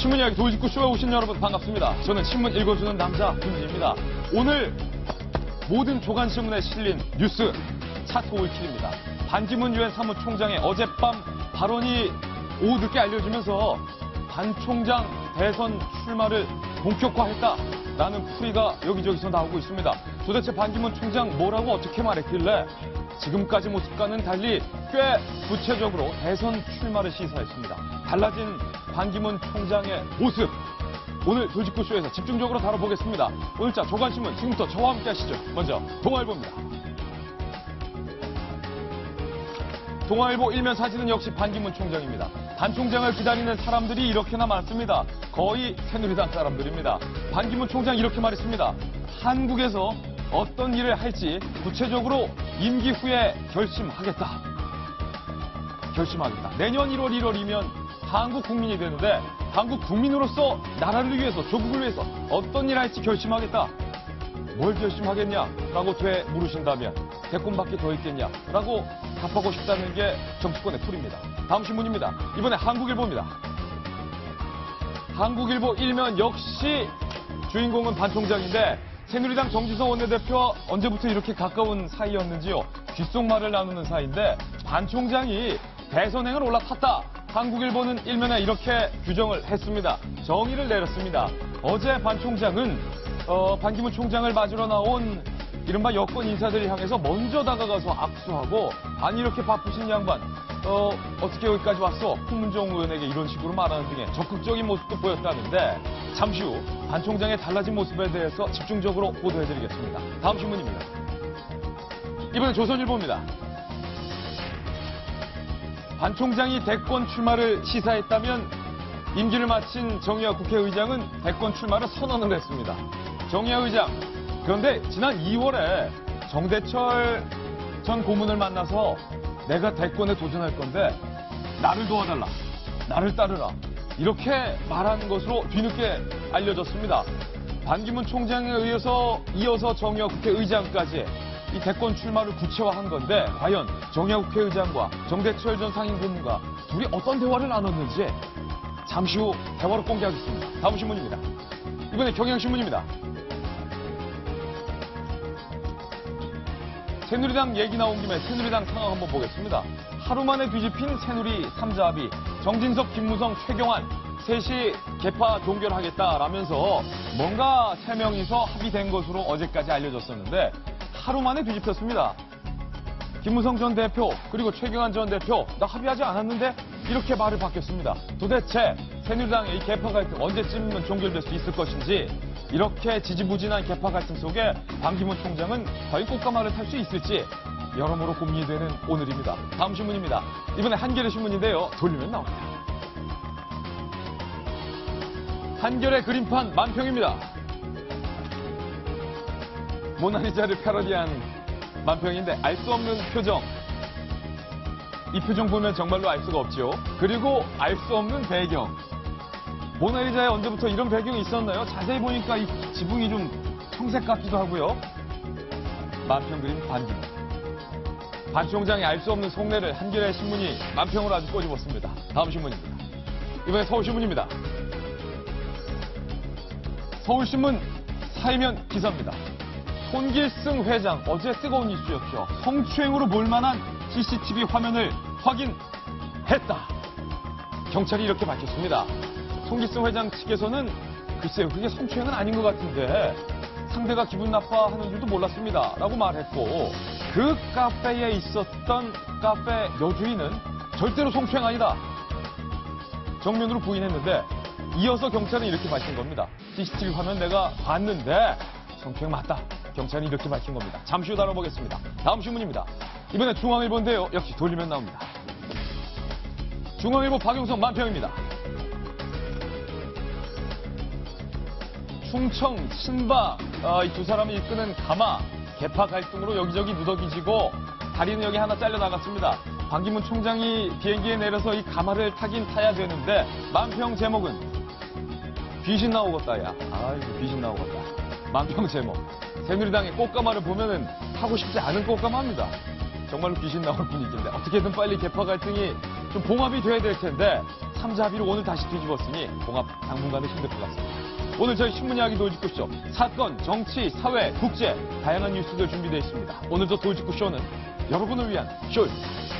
신문 이야기 돌직구 쇼에 오신 여러분 반갑습니다. 저는 신문 읽어주는 남자 김진입니다. 오늘 모든 조간신문에 실린 뉴스 차트 올킬입니다. 반기문 유엔 사무총장의 어젯밤 발언이 오후 늦게 알려지면서 반 총장 대선 출마를 본격화했다라는 풀이가 여기저기서 나오고 있습니다. 도대체 반기문 총장 뭐라고 어떻게 말했길래 지금까지 모습과는 달리 꽤 구체적으로 대선 출마를 시사했습니다. 달라진 반기문 총장의 모습, 오늘 돌직구쇼에서 집중적으로 다뤄보겠습니다. 오늘자 조간신문 지금부터 저와 함께 하시죠. 먼저 동아일보입니다. 동아일보 일면 사진은 역시 반기문 총장입니다. 반 총장을 기다리는 사람들이 이렇게나 많습니다. 거의 새누리당 사람들입니다. 반기문 총장 이렇게 말했습니다. 한국에서 어떤 일을 할지 구체적으로 임기 후에 결심하겠다. 내년 1월 1월이면 한국 국민이 되는데 한국 국민으로서 나라를 위해서, 조국을 위해서 어떤 일을 할지 결심하겠다. 뭘 결심하겠냐라고 되물으신다면 대권밖에 더 있겠냐라고 답하고 싶다는 게 정치권의 풀입니다. 다음 신문입니다. 이번에 한국일보입니다. 한국일보 일면 역시 주인공은 반 총장인데 새누리당 정지성 원내대표와 언제부터 이렇게 가까운 사이였는지요. 귓속말을 나누는 사이인데 반 총장이 대선행을 올라탔다. 한국일보는 일면에 이렇게 규정을 했습니다. 정의를 내렸습니다. 어제 반 총장은 반기문 총장을 맞으러 나온 이른바 여권 인사들을 향해서 먼저 다가가서 악수하고 아니 이렇게 바쁘신 양반 어떻게 여기까지 왔어? 홍문종 의원에게 이런 식으로 말하는 등의 적극적인 모습도 보였다는데 잠시 후 반 총장의 달라진 모습에 대해서 집중적으로 보도해드리겠습니다. 다음 신문입니다. 이번엔 조선일보입니다. 반 총장이 대권 출마를 시사했다면 임기를 마친 정의화 국회의장은 대권 출마를 선언을 했습니다. 정의화 의장, 그런데 지난 2월에 정대철 전 고문을 만나서 내가 대권에 도전할 건데 나를 도와달라, 나를 따르라 이렇게 말한 것으로 뒤늦게 알려졌습니다. 반기문 총장에 이어서 정의화 국회의장까지 이 대권 출마를 구체화한 건데 과연 정의화 국회의장과 정대철 전 상임고문과 둘이 어떤 대화를 나눴는지 잠시 후 대화로 공개하겠습니다. 다음 신문입니다. 이번에 경향신문입니다. 새누리당 얘기 나온 김에 새누리당 상황 한번 보겠습니다. 하루 만에 뒤집힌 새누리 3자합의, 정진석, 김무성, 최경환 셋이 개파 종결하겠다라면서 뭔가 3명이서 합의된 것으로 어제까지 알려졌었는데 하루 만에 뒤집혔습니다. 김무성 전 대표 그리고 최경환 전 대표 나 합의하지 않았는데 이렇게 말을 바뀌었습니다. 도대체 새누리당의 이 개파 갈등 언제쯤은 종결될 수 있을 것인지 이렇게 지지부진한 개파 갈등 속에 반기문 총장은 과연 꽃가마를 탈 수 있을지 여러모로 고민이 되는 오늘입니다. 다음 신문입니다. 이번에 한겨레 신문인데요. 돌리면 나옵니다. 한겨레 그림판 만평입니다. 모나리자를 패러디한 만평인데 알 수 없는 표정. 이 표정 보면 정말로 알 수가 없죠. 그리고 알 수 없는 배경. 모나리자에 언제부터 이런 배경이 있었나요? 자세히 보니까 이 지붕이 좀 청색 같기도 하고요. 만평 그림 반기문. 반 총장이 알 수 없는 속내를 한겨레 신문이 만평으로 아주 꼬집었습니다. 다음 신문입니다. 이번에 서울신문입니다. 서울신문 사이면 기사입니다. 손길승 회장 어제 뜨거운 이슈였죠. 성추행으로 볼만한 CCTV 화면을 확인했다. 경찰이 이렇게 밝혔습니다. 손길승 회장 측에서는 글쎄요 그게 성추행은 아닌 것 같은데 상대가 기분 나빠하는 줄도 몰랐습니다 라고 말했고 그 카페에 있었던 카페 여주인은 절대로 성추행 아니다 정면으로 부인했는데 이어서 경찰은 이렇게 밝힌 겁니다. CCTV 화면 내가 봤는데 성추행 맞다. 경찰이 이렇게 밝힌 겁니다. 잠시 후 다뤄보겠습니다. 다음 신문입니다. 이번에 중앙일보인데요. 역시 돌리면 나옵니다. 중앙일보 박용석 만평입니다. 충청, 친박 이 두 사람이 이끄는 가마 개파 갈등으로 여기저기 누더기지고 다리는 여기 하나 잘려나갔습니다. 반기문 총장이 비행기에 내려서 이 가마를 타긴 타야 되는데 만평 제목은 귀신 나오겠다 야. 아이고 귀신 나오겠다. 만평 제목. 새누리당의 꽃가마를 보면은 타고 싶지 않은 꽃가마입니다. 정말로 귀신 나올 분위기인데 어떻게든 빨리 개파 갈등이 좀 봉합이 돼야 될 텐데 삼자비로 오늘 다시 뒤집었으니 종합 당분간은 힘들 것 같습니다. 오늘 저희 신문 이야기 도지구쇼 사건, 정치, 사회, 국제 다양한 뉴스들 준비되어 있습니다. 오늘도 도지구쇼는 여러분을 위한 쇼입니다.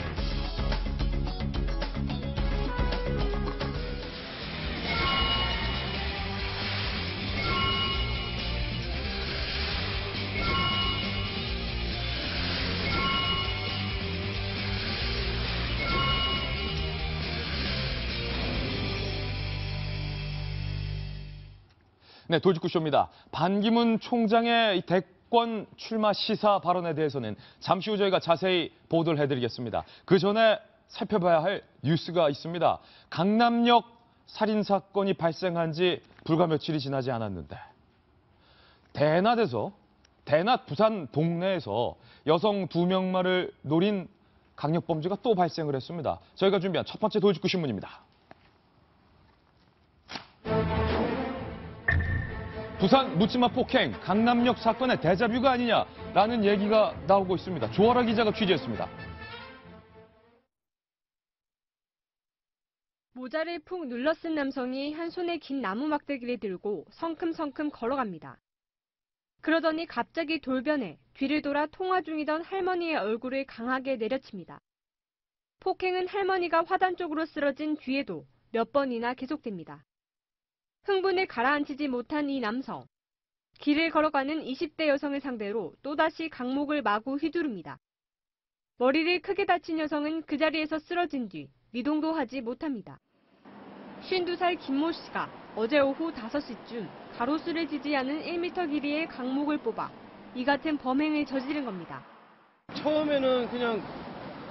네, 도지구쇼입니다. 반기문 총장의 이 대권 출마 시사 발언에 대해서는 잠시 후 저희가 자세히 보도를 해드리겠습니다. 그 전에 살펴봐야 할 뉴스가 있습니다. 강남역 살인사건이 발생한 지 불과 며칠이 지나지 않았는데 대낮 부산 동네에서 여성 2명만을 노린 강력범죄가 또 발생을 했습니다. 저희가 준비한 첫 번째 도지구 신문입니다. 부산 묻지마 폭행, 강남역 사건의 데자뷰가 아니냐라는 얘기가 나오고 있습니다. 조아라 기자가 취재했습니다. 모자를 푹 눌러쓴 남성이 한 손에 긴 나무 막대기를 들고 성큼성큼 걸어갑니다. 그러더니 갑자기 돌변해 뒤를 돌아 통화 중이던 할머니의 얼굴을 강하게 내려칩니다. 폭행은 할머니가 화단 쪽으로 쓰러진 뒤에도 몇 번이나 계속됩니다. 흥분을 가라앉히지 못한 이 남성. 길을 걸어가는 20대 여성을 상대로 또다시 강목을 마구 휘두릅니다. 머리를 크게 다친 여성은 그 자리에서 쓰러진 뒤 미동도 하지 못합니다. 52살 김모 씨가 어제 오후 5시쯤 가로수를 지지하는 1m 길이의 강목을 뽑아 이 같은 범행을 저지른 겁니다. 처음에는 그냥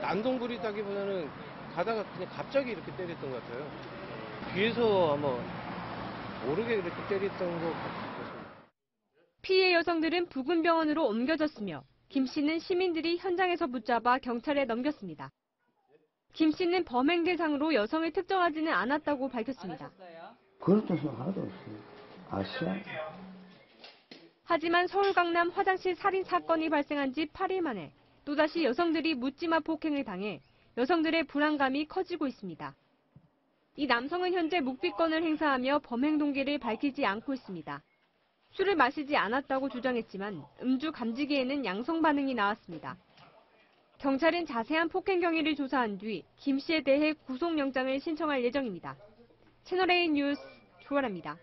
난동부리다기보다는 가다가 그냥 갑자기 이렇게 때렸던 것 같아요. 뒤에서 아마 모르게 이렇게 때렸던 것 같습니다. 피해 여성들은 부근병원으로 옮겨졌으며 김 씨는 시민들이 현장에서 붙잡아 경찰에 넘겼습니다. 김 씨는 범행 대상으로 여성을 특정하지는 않았다고 밝혔습니다. 그랬던 생각 하나도 없어요. 아시아? 하지만 서울 강남 화장실 살인 사건이 발생한 지 8일 만에 또다시 여성들이 묻지마 폭행을 당해 여성들의 불안감이 커지고 있습니다. 이 남성은 현재 묵비권을 행사하며 범행 동기를 밝히지 않고 있습니다. 술을 마시지 않았다고 주장했지만 음주 감지기에는 양성 반응이 나왔습니다. 경찰은 자세한 폭행 경위를 조사한 뒤 김 씨에 대해 구속영장을 신청할 예정입니다. 채널A 뉴스 조아라입니다.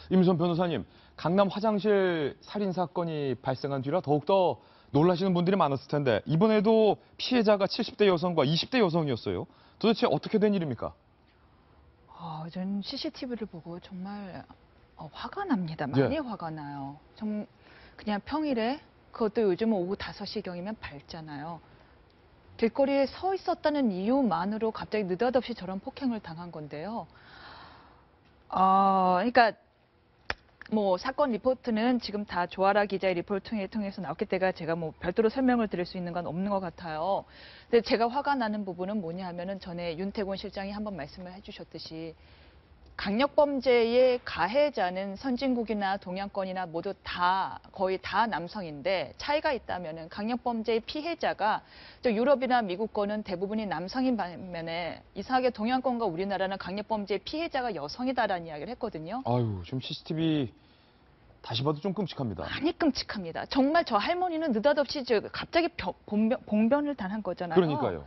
임선 변호사님, 강남 화장실 살인 사건이 발생한 뒤라 더욱더 놀라시는 분들이 많았을 텐데 이번에도 피해자가 70대 여성과 20대 여성이었어요. 도대체 어떻게 된 일입니까? 전 CCTV를 보고 정말 화가 납니다. 많이 화가 나요. 그냥 평일에 그것도 요즘은 오후 5시경이면 밝잖아요. 길거리에 서 있었다는 이유만으로 갑자기 느닷없이 저런 폭행을 당한 건데요. 그러니까 뭐 사건 리포트는 지금 다 조아라 기자의 리포트를 통해서 나왔기 때문에 제가 뭐 별도로 설명을 드릴 수 있는 건 없는 것 같아요. 근데 제가 화가 나는 부분은 뭐냐 하면은 전에 윤태곤 실장이 한번 말씀을 해주셨듯이 강력범죄의 가해자는 선진국이나 동양권이나 모두 거의 다 남성인데 차이가 있다면은 강력범죄의 피해자가 유럽이나 미국권은 대부분이 남성인 반면에 이상하게 동양권과 우리나라는 강력범죄의 피해자가 여성이다라는 이야기를 했거든요. 아유, 지금 CCTV 다시 봐도 좀 끔찍합니다. 많이 끔찍합니다. 정말 저 할머니는 느닷없이 갑자기 봉변을 당한 거잖아요. 그러니까요.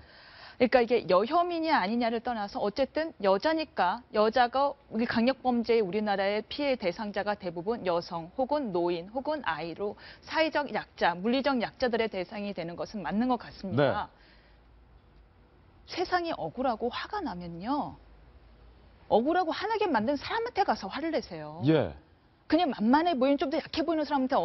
그러니까 이게 여혐이냐 아니냐를 떠나서 어쨌든 여자니까 여자가 우리 강력범죄의 우리나라의 피해 대상자가 대부분 여성 혹은 노인 혹은 아이로 사회적 약자, 물리적 약자들의 대상이 되는 것은 맞는 것 같습니다. 네. 세상이 억울하고 화가 나면요. 억울하고 화나게 만든 사람한테 가서 화를 내세요. 예. 그냥 만만해 보이는 좀 더 약해 보이는 사람한테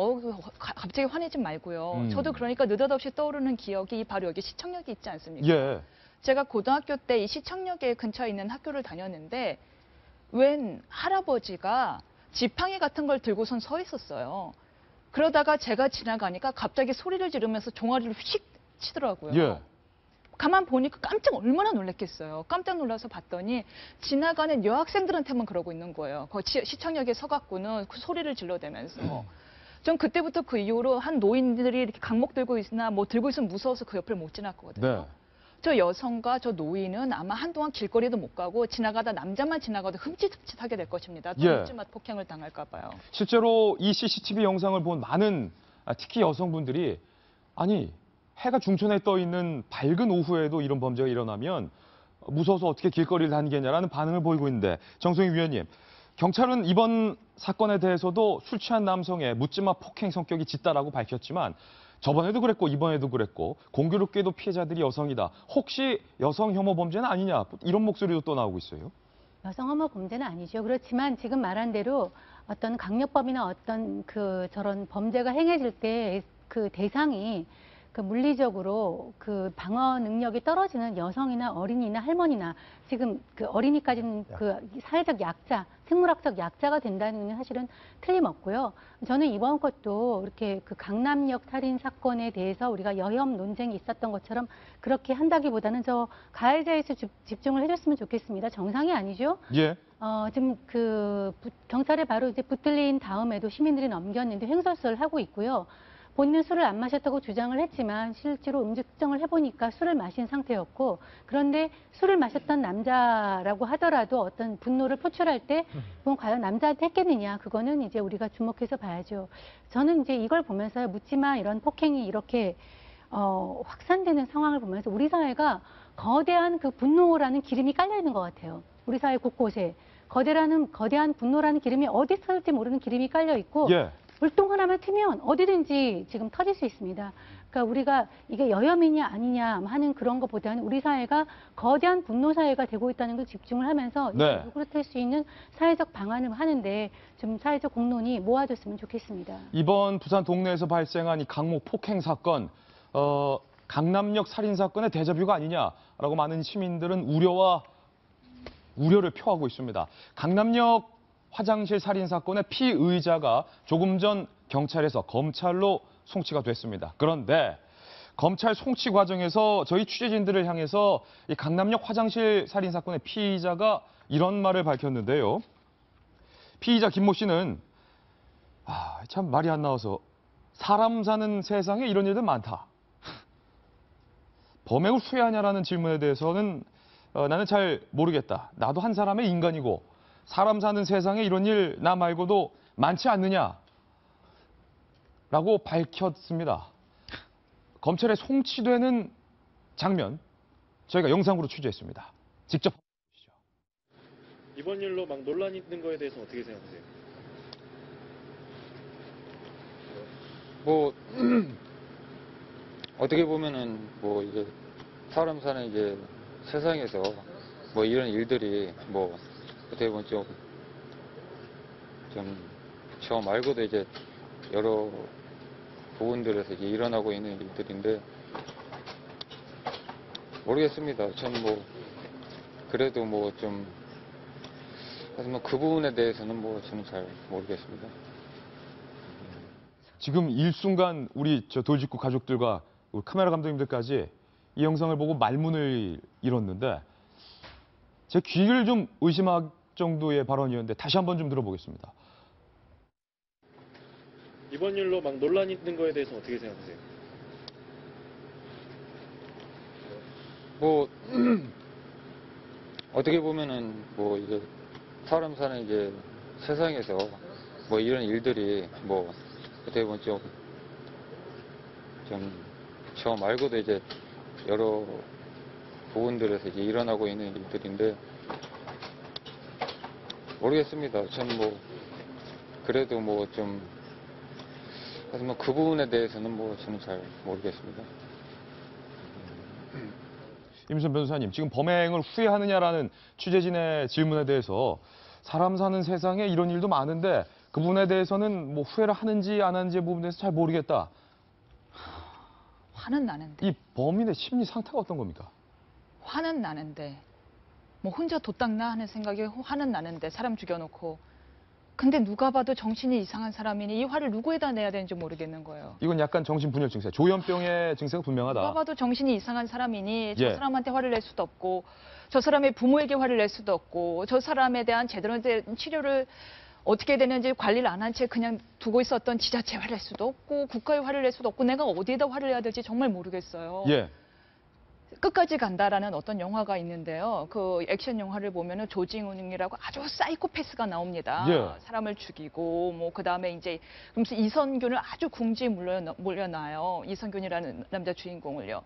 갑자기 화내지 말고요. 저도 그러니까 느닷없이 떠오르는 기억이 바로 여기 시청역이 있지 않습니까? 예. 제가 고등학교 때 이 시청역에 근처에 있는 학교를 다녔는데 웬 할아버지가 지팡이 같은 걸 들고선 서 있었어요. 그러다가 제가 지나가니까 갑자기 소리를 지르면서 종아리를 휙 치더라고요. 예. 가만 보니까 얼마나 놀랐겠어요. 깜짝 놀라서 봤더니 지나가는 여학생들한테만 그러고 있는 거예요. 시청역에 서갖고는 그 소리를 질러대면서. 전 그때부터 그 이후로 한 노인들이 이렇게 강목 들고 있으나 뭐 들고 있으면 무서워서 그 옆을 못 지났거든요. 네. 저 여성과 저 노인은 아마 한동안 길거리도 못 가고 지나가다 남자만 지나가도 흠칫흠칫하게 될 것입니다. 또 예. 묻지마 폭행을 당할까 봐요. 실제로 이 CCTV 영상을 본 많은 특히 여성분들이 아니 해가 중천에 떠 있는 밝은 오후에도 이런 범죄가 일어나면 무서워서 어떻게 길거리를 다니겠냐라는 반응을 보이고 있는데 정성희 위원님, 경찰은 이번 사건에 대해서도 술 취한 남성의 묻지마 폭행 성격이 짙다라고 밝혔지만 저번에도 그랬고 이번에도 그랬고 공교롭게도 피해자들이 여성이다. 혹시 여성 혐오 범죄는 아니냐 이런 목소리도 또 나오고 있어요. 여성 혐오 범죄는 아니죠. 그렇지만 지금 말한 대로 어떤 강력범이나 어떤 저런 범죄가 행해질 때 그 대상이 물리적으로 방어 능력이 떨어지는 여성이나 어린이나 할머니나 지금 어린이까지는 사회적 약자, 생물학적 약자가 된다는 건 사실은 틀림없고요. 저는 이번 것도 이렇게 강남역 살인 사건에 대해서 우리가 여혐 논쟁이 있었던 것처럼 그렇게 한다기보다는 저 가해자에 집중을 해줬으면 좋겠습니다. 정상이 아니죠? 예. 지금 경찰에 바로 이제 붙들린 다음에도 시민들이 넘겼는데 횡설수설을 하고 있고요. 본인은 술을 안 마셨다고 주장을 했지만 실제로 음주 측정을 해보니까 술을 마신 상태였고, 그런데 술을 마셨던 남자라고 하더라도 어떤 분노를 표출할 때 그건 과연 남자한테 했겠느냐, 그거는 이제 우리가 주목해서 봐야죠. 저는 이제 이걸 보면서 묻지마 이런 폭행이 이렇게 확산되는 상황을 보면서 우리 사회가 거대한 분노라는 기름이 깔려 있는 것 같아요. 우리 사회 곳곳에 거대한 분노라는 기름이 어디 터질지 모르는 기름이 깔려 있고. 예. 불똥 하나만 튀면 어디든지 지금 터질 수 있습니다. 그러니까 우리가 이게 여혐이냐 아니냐 하는 그런 것보다는 우리 사회가 거대한 분노 사회가 되고 있다는 걸 집중을 하면서 네. 누그러뜨릴 수 있는 사회적 방안을 하는데 좀 사회적 공론이 모아졌으면 좋겠습니다. 이번 부산 동네에서 발생한 이 강모 폭행 사건, 강남역 살인 사건의 데자뷰가 아니냐라고 많은 시민들은 우려를 표하고 있습니다. 강남역 화장실 살인 사건의 피의자가 조금 전 경찰에서 검찰로 송치가 됐습니다. 그런데 검찰 송치 과정에서 저희 취재진들을 향해서 이 강남역 화장실 살인 사건의 피의자가 이런 말을 밝혔는데요. 피의자 김모 씨는 참 말이 안 나와서 사람 사는 세상에 이런 일들 많다. 범행을 후회하냐라는 질문에 대해서는 나는 잘 모르겠다. 나도 한 사람의 인간이고 사람 사는 세상에 이런 일 나 말고도 많지 않느냐라고 밝혔습니다. 검찰에 송치되는 장면 저희가 영상으로 취재했습니다. 직접 보시죠. 이번 일로 막 논란이 있는 거에 대해서 어떻게 생각하세요? 뭐 어떻게 보면은 뭐 이제 사람 사는 이제 세상에서 뭐 이런 일들이 뭐 어떻게 보면 좀 저 말고도 이제 여러 부분들에서 이제 일어나고 있는 일들인데 모르겠습니다. 전 뭐 그래도 뭐 좀 하지만 그 부분에 대해서는 뭐 저는 잘 모르겠습니다. 지금 일순간 우리 돌직구 가족들과 우리 카메라 감독님들까지 이 영상을 보고 말문을 잃었는데 제 귀를 좀 의심할 정도의 발언이었는데 다시 한번 좀 들어보겠습니다. 이번 일로 막 논란이 있는 거에 대해서 어떻게 생각하세요? 뭐 어떻게 보면은 뭐 이제 사람 사는 이제 세상에서 뭐 이런 일들이 뭐 어떻게 보면 좀 저 말고도 이제 여러 부분들에서 이제 일어나고 있는 일들인데 모르겠습니다. 전 뭐 그래도 뭐 좀 하지만 그 부분에 대해서는 뭐 저는 잘 모르겠습니다. 임순 변호사님, 지금 범행을 후회하느냐라는 취재진의 질문에 대해서 사람 사는 세상에 이런 일도 많은데 그 부분에 대해서는 뭐 후회를 하는지 안 하는지 부분에 대해서 잘 모르겠다. 화는 나는데. 이 범인의 심리 상태가 어떤 겁니까? 화는 나는데. 뭐 혼자 도닦나 하는 생각에 화는 나는데 사람 죽여놓고. 근데 누가 봐도 정신이 이상한 사람이니 이 화를 누구에다 내야 되는지 모르겠는 거예요. 이건 약간 정신분열 증세, 조현병의 증세가 분명하다. 누가 봐도 정신이 이상한 사람이니 저 예. 사람한테 화를 낼 수도 없고 저 사람의 부모에게 화를 낼 수도 없고 저 사람에 대한 제대로 된 치료를 어떻게 되는지 관리를 안 한 채 그냥 두고 있었던 지자체에 화를 낼 수도 없고 국가에 화를 낼 수도 없고 내가 어디에다 화를 내야 될지 정말 모르겠어요. 예. 끝까지 간다라는 어떤 영화가 있는데요. 그 액션 영화를 보면은 조징훈이라고 아주 사이코패스가 나옵니다. 예. 사람을 죽이고 뭐 그다음에 이제 그러면서 이선균을 아주 궁지에 몰려놔요. 이선균이라는 남자 주인공을요.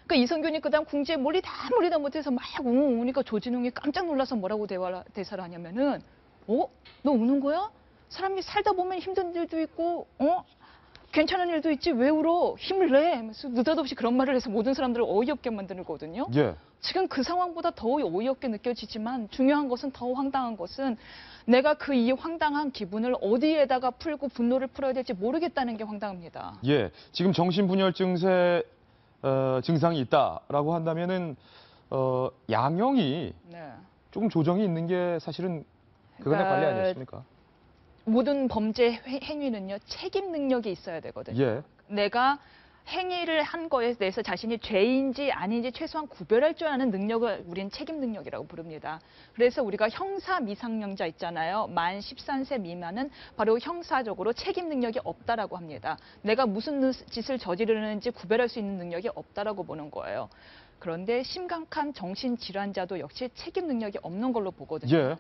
그러니까 이선균이 그다음 궁지에 몰리다 못해서 막 우니까 조진웅이 깜짝 놀라서 뭐라고 대사를 하냐면은 너 우는 거야? 사람이 살다 보면 힘든 일도 있고 괜찮은 일도 있지 왜 울어? 힘을 내! 하면서 느닷없이 그런 말을 해서 모든 사람들을 어이없게 만드거든요. 예. 지금 그 상황보다 더 어이없게 느껴지지만 중요한 것은 더 황당한 것은 내가 이 황당한 기분을 어디에다가 풀고 분노를 풀어야 될지 모르겠다는 게 황당합니다. 예. 지금 정신분열 증상이 있다라고 한다면은 양형이 네. 조금 조정이 있는 게 사실은 그간의 그러니까 관리 아니었습니까? 모든 범죄 행위는요 책임 능력이 있어야 되거든요. 예. 내가 행위를 한 거에 대해서 자신이 죄인지 아닌지 최소한 구별할 줄 아는 능력을 우리는 책임 능력이라고 부릅니다. 그래서 우리가 형사 미성년자 있잖아요. 만 13세 미만은 바로 형사적으로 책임 능력이 없다라고 합니다. 내가 무슨 짓을 저지르는지 구별할 수 있는 능력이 없다라고 보는 거예요. 그런데 심각한 정신질환자도 역시 책임 능력이 없는 걸로 보거든요. 예.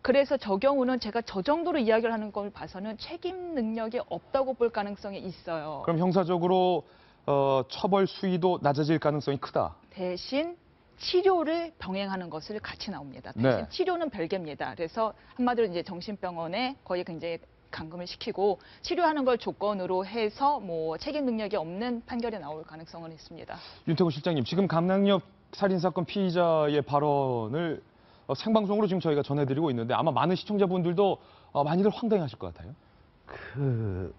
그래서 저 경우는 제가 저 정도로 이야기를 하는 걸 봐서는 책임 능력이 없다고 볼 가능성이 있어요. 그럼 형사적으로 처벌 수위도 낮아질 가능성이 크다. 대신 치료를 병행하는 것을 같이 나옵니다. 대신 네. 치료는 별개입니다. 그래서 한마디로 이제 정신병원에 거의 굉장히 감금을 시키고 치료하는 걸 조건으로 해서 뭐 책임 능력이 없는 판결이 나올 가능성은 있습니다. 윤태구 실장님, 지금 강남역 살인사건 피의자의 발언을 생방송으로 지금 저희가 전해드리고 있는데 아마 많은 시청자분들도 많이들 황당해하실 것 같아요. 그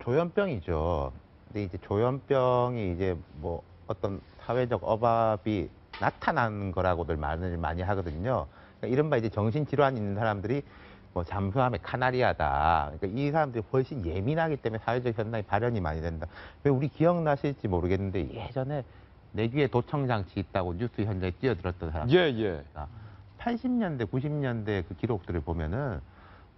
조현병이죠. 근데 이제 조현병이 이제 뭐 어떤 사회적 억압이 나타나는 거라고들 말을 많이 하거든요. 그러니까 이른바 이제 정신질환 있는 사람들이 뭐 잠수함의 카나리아다. 그러니까 이 사람들이 훨씬 예민하기 때문에 사회적 현상이 발현이 많이 된다. 왜 우리 기억나실지 모르겠는데 예전에 내 귀에 도청장치 있다고 뉴스 현장에 뛰어들었던 사람. 예. 80년대, 90년대 그 기록들을 보면은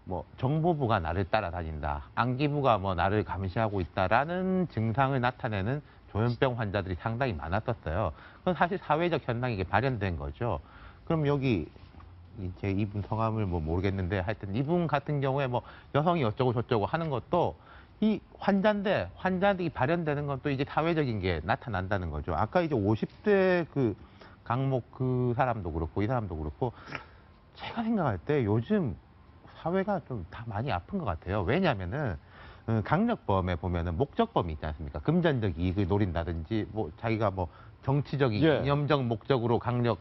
뭐 정보부가 나를 따라다닌다, 안기부가 뭐 나를 감시하고 있다라는 증상을 나타내는 조현병 환자들이 상당히 많았었어요. 그건 사실 사회적 현상이 이게 발현된 거죠. 그럼 여기 제 이분 성함을 뭐 모르겠는데 하여튼 이분 같은 경우에 뭐 여성이 어쩌고 저쩌고 하는 것도 이 환자인데 환자들이 발현되는 건 또 이제 사회적인 게 나타난다는 거죠. 아까 이제 50대 그 강목 그 사람도 그렇고 이 사람도 그렇고 제가 생각할 때 요즘 사회가 좀 다 많이 아픈 것 같아요. 왜냐하면은 강력범에 보면은 목적범이 있지 않습니까? 금전적 이익을 노린다든지 뭐 자기가 뭐 정치적인 이념적 목적으로 강력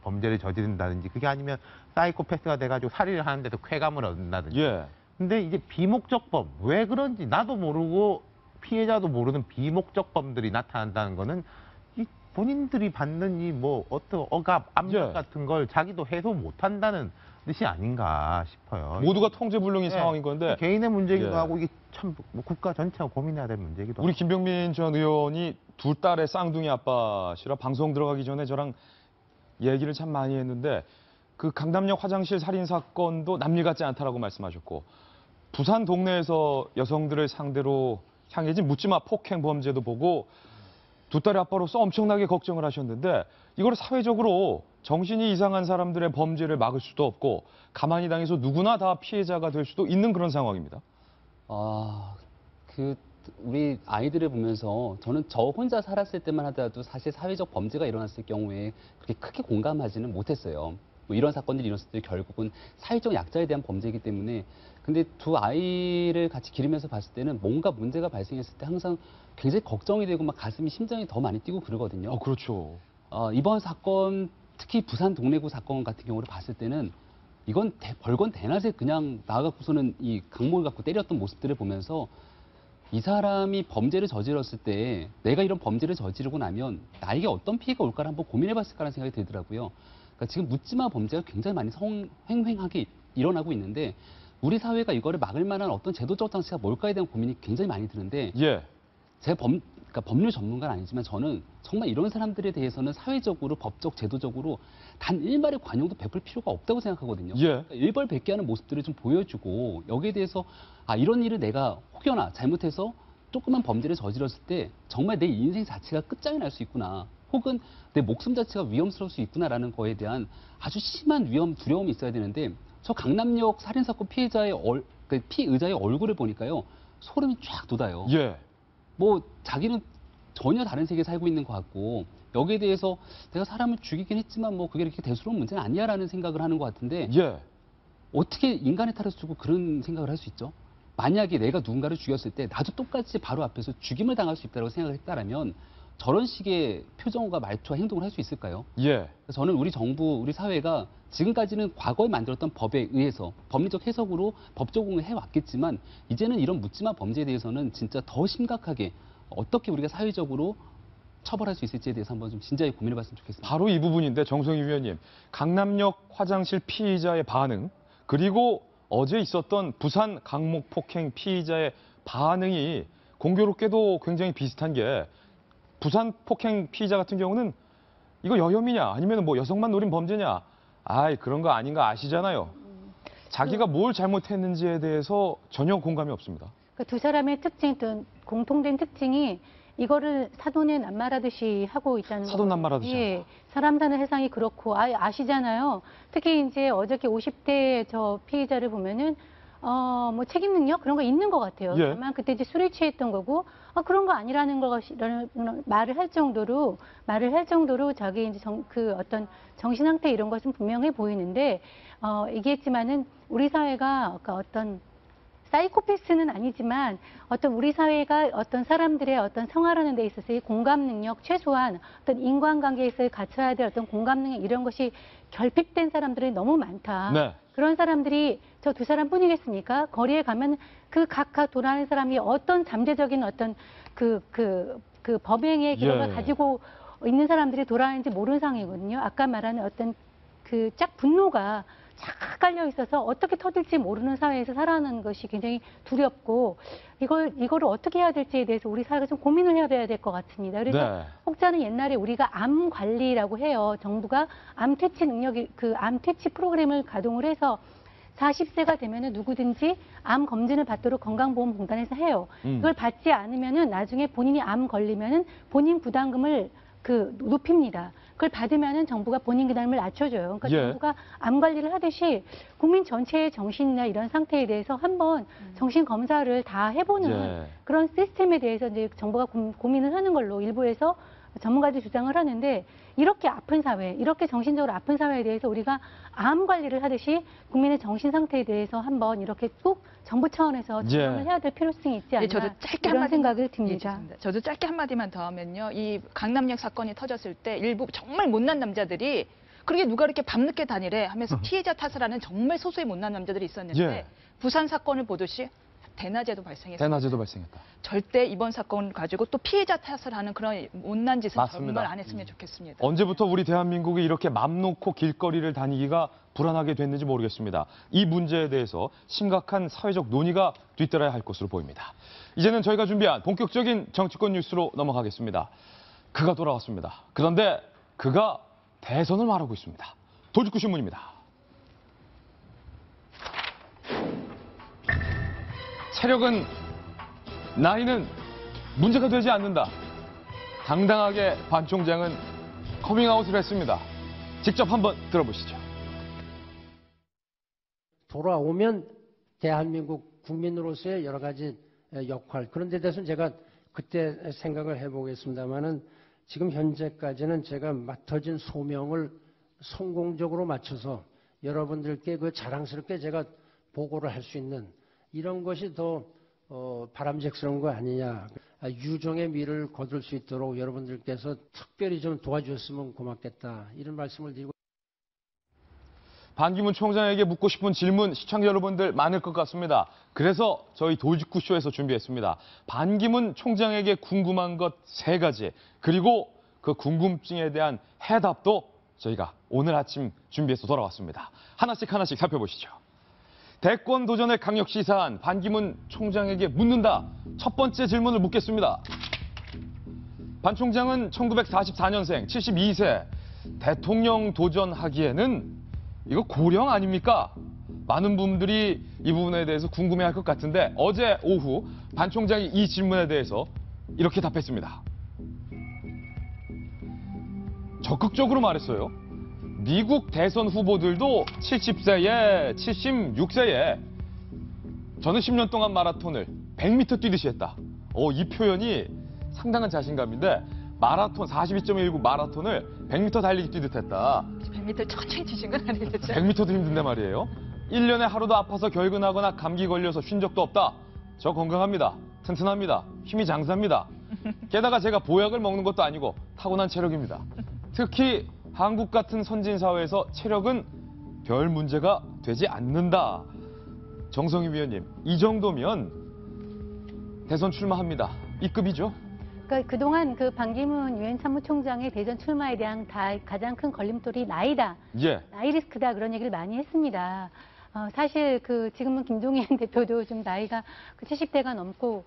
범죄를 저지른다든지 그게 아니면 사이코패스가 돼가지고 살인을 하는데도 쾌감을 얻는다든지. 근데 이제 비목적범 왜 그런지 나도 모르고 피해자도 모르는 비목적범들이 나타난다는 거는 이 본인들이 받는 이 뭐 어떤 억압, 압력 같은 걸 자기도 해소 못한다는 뜻이 아닌가 싶어요. 모두가 통제불능인 상황인 건데 개인의 문제이기도 하고 이게 참 뭐 국가 전체가 고민해야 될 문제이기도 하고. 우리 김병민 전 의원이 두 딸의 쌍둥이 아빠시라 방송 들어가기 전에 저랑 얘기를 참 많이 했는데 그 강남역 화장실 살인 사건도 남일 같지 않다라고 말씀하셨고 부산 동네에서 여성들을 상대로 향해진 묻지마 폭행 범죄도 보고 두 딸의 아빠로서 엄청나게 걱정을 하셨는데 이걸 사회적으로 정신이 이상한 사람들의 범죄를 막을 수도 없고 가만히 당해서 누구나 다 피해자가 될 수도 있는 그런 상황입니다. 우리 아이들을 보면서 저는 저 혼자 살았을 때만 하더라도 사실 사회적 범죄가 일어났을 경우에 그렇게 크게 공감하지는 못했어요. 뭐 이런 사건들이 일어났을 때 결국은 사회적 약자에 대한 범죄이기 때문에 근데 두 아이를 같이 기르면서 봤을 때는 뭔가 문제가 발생했을 때 항상 굉장히 걱정이 되고 막 가슴이 심장이 더 많이 뛰고 그러거든요. 그렇죠. 이번 사건 특히 부산 동래구 사건 같은 경우를 봤을 때는 이건 벌건 대낮에 그냥 나가고서는 이 강목을 갖고 때렸던 모습들을 보면서 이 사람이 범죄를 저질렀을 때 내가 이런 범죄를 저지르고 나면 나에게 어떤 피해가 올까를 한번 고민해봤을 까라는 생각이 들더라고요. 그러니까 지금 묻지마 범죄가 굉장히 많이 횡행하게 일어나고 있는데 우리 사회가 이거를 막을 만한 어떤 제도적 장치가 뭘까에 대한 고민이 굉장히 많이 드는데 제가 그러니까 법률 전문가는 아니지만 저는 정말 이런 사람들에 대해서는 사회적으로 법적 제도적으로 단 일말의 관용도 베풀 필요가 없다고 생각하거든요. 그러니까 일벌백계하는 모습들을 좀 보여주고 여기에 대해서 이런 일을 내가 혹여나 잘못해서 조그만 범죄를 저질렀을 때 정말 내 인생 자체가 끝장이 날 수 있구나. 혹은 내 목숨 자체가 위험스러울 수 있구나라는 거에 대한 아주 심한 위험, 두려움이 있어야 되는데 저 강남역 살인사건 피해자의 피의자의 얼굴을 보니까요. 소름이 쫙 돋아요. 예. 뭐 자기는 전혀 다른 세계에 살고 있는 것 같고 여기에 대해서 내가 사람을 죽이긴 했지만 뭐 그게 이렇게 대수로운 문제는 아니야라는 생각을 하는 것 같은데 예. 어떻게 인간의 탈을 쓰고 그런 생각을 할 수 있죠? 만약에 내가 누군가를 죽였을 때 나도 똑같이 바로 앞에서 죽임을 당할 수 있다고 생각을 했다라면 저런 식의 표정과 말투와 행동을 할 수 있을까요? 예. 저는 우리 정부, 우리 사회가 지금까지는 과거에 만들었던 법에 의해서 법리적 해석으로 법 적용을 해왔겠지만 이제는 이런 묻지마 범죄에 대해서는 진짜 더 심각하게 어떻게 우리가 사회적으로 처벌할 수 있을지에 대해서 한번 좀 진지하게 고민해봤으면 좋겠습니다. 바로 이 부분인데 정성희 위원님, 강남역 화장실 피의자의 반응 그리고 어제 있었던 부산 강목 폭행 피의자의 반응이 공교롭게도 굉장히 비슷한 게 부산 폭행 피의자 같은 경우는 이거 여혐이냐 아니면 뭐 여성만 노린 범죄냐 아이 그런 거 아닌 거 아시잖아요. 자기가 뭘 잘못했는지에 대해서 전혀 공감이 없습니다. 그 두 사람의 특징, 또 공통된 특징이 이거를 사돈의 남말하듯이 하고 있다는 거. 사돈 남말하듯이. 예, 사람 사는 세상이 그렇고 아시잖아요. 특히 이제 어저께 50대 저 피의자를 보면은 뭐 책임 능력 그런 거 있는 것 같아요. 예. 다만 그때 이제 술에 취했던 거고 그런 거 아니라는 것이라는 말을 할 정도로 자기 이제 그 어떤 정신 상태 이런 것은 분명해 보이는데 얘기했지만은 우리 사회가 어떤 사이코패스는 아니지만 어떤 우리 사회가 어떤 사람들의 어떤 생활하는 데 있어서의 공감 능력, 최소한 어떤 인간관계에서 갖춰야 될 어떤 공감 능력 이런 것이 결핍된 사람들이 너무 많다. 네. 그런 사람들이 저 두 사람뿐이겠습니까? 거리에 가면 그 각각 돌아가는 사람이 어떤 잠재적인 어떤 그 범행의 기록을 예. 가지고 있는 사람들이 돌아가는지 모르는 상황이거든요. 아까 말하는 어떤 그 짝 분노가 착 깔려 있어서 어떻게 터질지 모르는 사회에서 살아가는 것이 굉장히 두렵고 이거를 어떻게 해야 될지에 대해서 우리 사회가 좀 고민을 해봐야 될 것 같습니다. 그래서 네. 혹자는 옛날에 우리가 암 관리라고 해요. 정부가 암 퇴치 능력이 암 퇴치 프로그램을 가동을 해서 40세가 되면은 누구든지 암 검진을 받도록 건강보험공단에서 해요. 이걸 받지 않으면은 나중에 본인이 암 걸리면은 본인 부담금을 높입니다. 그걸 받으면은 정부가 본인 부담을 낮춰줘요. 그러니까 예. 정부가 암 관리를 하듯이 국민 전체의 정신이나 이런 상태에 대해서 한번 정신 검사를 다 해보는 예. 그런 시스템에 대해서 이제 정부가 고민을 하는 걸로 일부에서 전문가들이 주장을 하는데 이렇게 아픈 사회, 이렇게 정신적으로 아픈 사회에 대해서 우리가 암 관리를 하듯이 국민의 정신 상태에 대해서 한번 이렇게 꼭 정부 차원에서 조정을 해야 될 필요성이 있지 않나 저도 짧게 이런 한마디만, 생각을 듭니다. 저도 짧게 한마디만 더 하면요. 이 강남역 사건이 터졌을 때 일부 정말 못난 남자들이 그러게 누가 이렇게 밤늦게 다니래 하면서 피해자 탓을 하는 정말 소수의 못난 남자들이 있었는데 예. 부산 사건을 보듯이 대낮에도 발생했습니다. 대낮에도 발생했다. 절대 이번 사건 가지고 또 피해자 탓을 하는 그런 못난 짓은 맞습니다. 정말 안 했으면 좋겠습니다. 언제부터 우리 대한민국이 이렇게 맘 놓고 길거리를 다니기가 불안하게 됐는지 모르겠습니다. 이 문제에 대해서 심각한 사회적 논의가 뒤따라야 할 것으로 보입니다. 이제는 저희가 준비한 본격적인 정치권 뉴스로 넘어가겠습니다. 그가 돌아왔습니다. 그런데 그가 대선을 말하고 있습니다. 도직구 신문입니다. 체력은, 나이는 문제가 되지 않는다. 당당하게 반 총장은 커밍아웃을 했습니다. 직접 한번 들어보시죠. 돌아오면 대한민국 국민으로서의 여러 가지 역할, 그런 데 대해서는 제가 그때 생각을 해보겠습니다만은 지금 현재까지는 제가 맡아진 소명을 성공적으로 맞춰서 여러분들께 자랑스럽게 제가 보고를 할 수 있는 이런 것이 더 바람직스러운 거 아니냐. 유종의 미를 거둘 수 있도록 여러분들께서 특별히 좀 도와주셨으면 고맙겠다. 이런 말씀을 드리고. 반기문 총장에게 묻고 싶은 질문 시청자 여러분들 많을 것 같습니다. 그래서 저희 돌직구쇼에서 준비했습니다. 반기문 총장에게 궁금한 것 3가지, 그리고 그 궁금증에 대한 해답도 저희가 오늘 아침 준비해서 돌아왔습니다. 하나씩 살펴보시죠. 대권 도전을 강력 시사한 반기문 총장에게 묻는다. 첫 번째 질문을 묻겠습니다. 반 총장은 1944년생, 72세. 대통령 도전하기에는 이거 고령 아닙니까? 많은 분들이 이 부분에 대해서 궁금해할 것 같은데 어제 오후 반 총장이 이 질문에 대해서 이렇게 답했습니다. 적극적으로 말했어요. 미국 대선 후보들도 70세에 76세에 저는 10년 동안 마라톤을 100m 뛰듯이 했다. 이 표현이 상당한 자신감인데 마라톤 42.19 마라톤을 100m 달리기 뛰듯 했다. 100m 천천히 뛰신 건 아니겠죠? 100m도 힘든데 말이에요. 1년에 하루도 아파서 결근하거나 감기 걸려서 쉰 적도 없다. 저 건강합니다. 튼튼합니다. 힘이 장사입니다. 게다가 제가 보약을 먹는 것도 아니고 타고난 체력입니다. 특히 한국 같은 선진 사회에서 체력은 별 문제가 되지 않는다. 정성희 위원님, 이 정도면 대선 출마합니다. 이 급이죠? 그러니까 그동안 그 반기문 유엔 사무총장의 대선 출마에 대한 가장 큰 걸림돌이 나이다. 예. 나이 리스크다 그런 얘기를 많이 했습니다. 사실 지금은 김종인 대표도 좀 나이가 70대가 넘고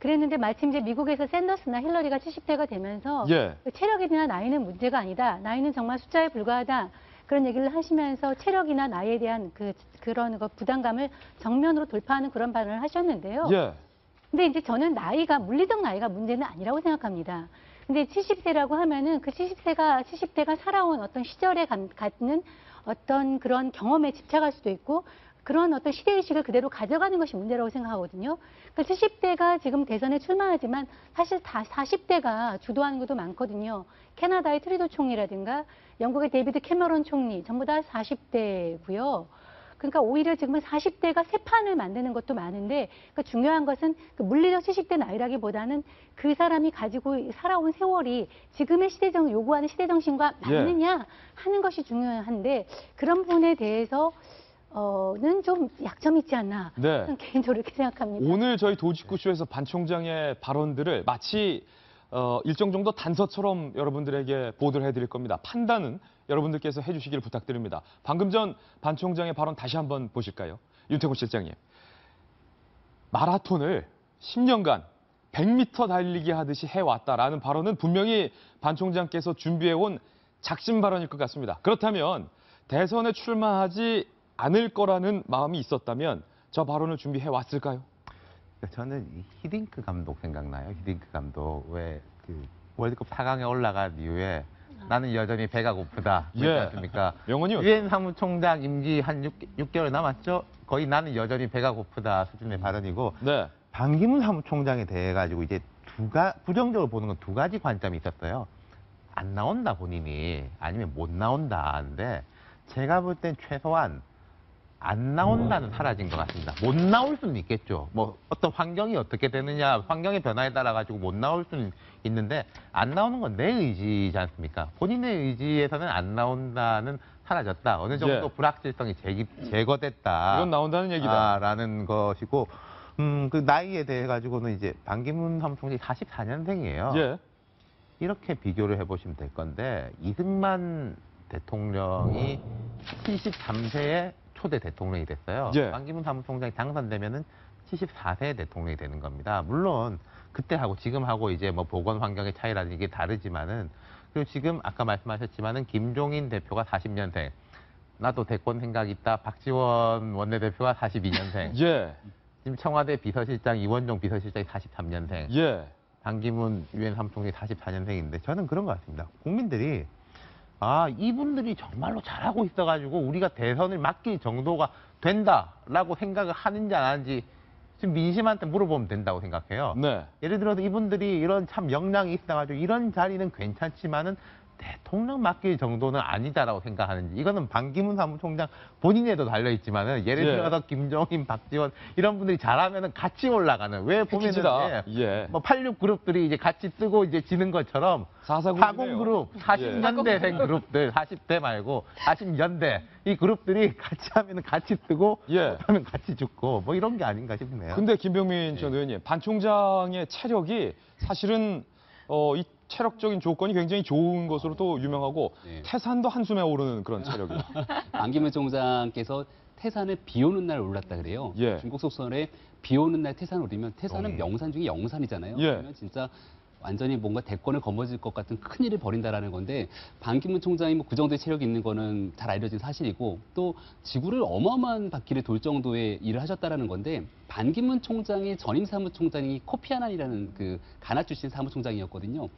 그랬는데 마침 이제 미국에서 샌더스나 힐러리가 70대가 되면서 예. 체력이나 나이는 문제가 아니다. 나이는 정말 숫자에 불과하다. 그런 얘기를 하시면서 체력이나 나이에 대한 그런 부담감을 정면으로 돌파하는 그런 발언을 하셨는데요. 예. 근데 이제 저는 물리적 나이가 문제는 아니라고 생각합니다. 근데 70세라고 하면은 그 70대가 살아온 어떤 시절에 갖는 어떤 그런 경험에 집착할 수도 있고 그런 어떤 시대의식을 그대로 가져가는 것이 문제라고 생각하거든요. 그러니까 70대가 지금 대선에 출마하지만 사실 다 40대가 주도하는 것도 많거든요. 캐나다의 트리도 총리라든가 영국의 데이비드 캐머런 총리 전부 다 40대고요. 그러니까 오히려 지금은 40대가 새 판을 만드는 것도 많은데 그러니까 중요한 것은 그 물리적 70대 나이라기보다는 그 사람이 가지고 살아온 세월이 지금의 요구하는 시대정신과 맞느냐 하는 것이 중요한데 그런 부분에 대해서 는 좀 약점이 있지 않나. 네. 저는 개인적으로 이렇게 생각합니다. 오늘 저희 도직구쇼에서 반 총장의 발언들을 마치 일정 정도 단서처럼 여러분들에게 보도를 해드릴 겁니다. 판단은 여러분들께서 해주시기를 부탁드립니다. 방금 전 반 총장의 발언 다시 한번 보실까요? 윤태곤 실장님. 마라톤을 10년간 100m 달리기 하듯이 해왔다라는 발언은 분명히 반 총장께서 준비해온 작심 발언일 것 같습니다. 그렇다면 대선에 출마하지 않을 거라는 마음이 있었다면 저 발언을 준비해 왔을까요? 저는 히딩크 감독 생각나요. 히딩크 감독 왜 월드컵 4강에 올라간 이후에 나는 여전히 배가 고프다. 그렇지 않습니까? 명언이요. 유엔 사무총장 임기 한 6개월 남았죠. 거의 나는 여전히 배가 고프다 수준의 발언이고 네. 반기문 사무총장에 대해 가지고 이제 부정적으로 보는 건 두 가지 관점이 있었어요. 안 나온다 본인이 아니면 못 나온다 하는데 제가 볼 땐 최소한 안 나온다는 사라진 것 같습니다. 못 나올 수는 있겠죠. 뭐 어떤 환경이 어떻게 되느냐, 환경의 변화에 따라 가지고 못 나올 수는 있는데 안 나오는 건 내 의지지 않습니까? 본인의 의지에서는 안 나온다는 사라졌다. 어느 정도 불확실성이 제거됐다. 이건 나온다는 얘기다. 라는 것이고, 그 나이에 대해 가지고는 이제 반기문 사무총장이 44년생이에요. 예. 이렇게 비교를 해보시면 될 건데 이승만 대통령이 73세에 초대 대통령이 됐어요. 예. 반기문 사무총장이 당선되면은 74세 대통령이 되는 겁니다. 물론 그때하고 지금하고 이제 뭐 보건 환경의 차이라든지 이게 다르지만은 그리고 지금 아까 말씀하셨지만은 김종인 대표가 40년생, 나도 대권 생각 있다. 박지원 원내대표가 42년생. 예. 지금 청와대 비서실장 이원종 비서실장이 43년생. 예. 반기문 유엔 사무총장이 44년생인데 저는 그런 것 같습니다. 국민들이 이분들이 정말로 잘하고 있어가지고 우리가 대선을 맡길 정도가 된다라고 생각을 하는지 안 하는지 지금 민심한테 물어보면 된다고 생각해요. 네. 예를 들어서 이분들이 이런 참 역량이 있어가지고 이런 자리는 괜찮지만은 대통령 맡길 정도는 아니다라고 생각하는지 이거는 반기문 사무총장 본인에도 달려있지만은 예를 들어서 김종인, 박지원 이런 분들이 잘하면은 같이 올라가는 왜 보면은 뭐 86 그룹들이 이제 같이 뜨고 이제 지는 것처럼 40 그룹 40년대생 그룹들 40대 말고 40년대 이 그룹들이 같이 하면은 같이 뜨고 하면 같이 죽고 뭐 이런 게 아닌가 싶네요. 근데 김병민 전 의원님 반 총장의 체력이 사실은 이 체력적인 조건이 굉장히 좋은 것으로 또 유명하고 태산도 한숨에 오르는 그런 체력이에요. 반기문 총장께서 태산을 비 오는 날 올랐다 그래요. 중국 속설에 비 오는 날 태산 오르면 태산은 명산 중에 영산이잖아요. 그러면 진짜 완전히 뭔가 대권을 거머쥘 것 같은 큰일을 벌인다라는 건데 반기문 총장이 뭐 그 정도의 체력이 있는 거는 잘 알려진 사실이고 또 지구를 어마어마한 바퀴를 돌 정도의 일을 하셨다라는 건데 반기문 총장의 전임 사무총장이 코피 아난이라는 그 가나 출신 사무총장이었거든요.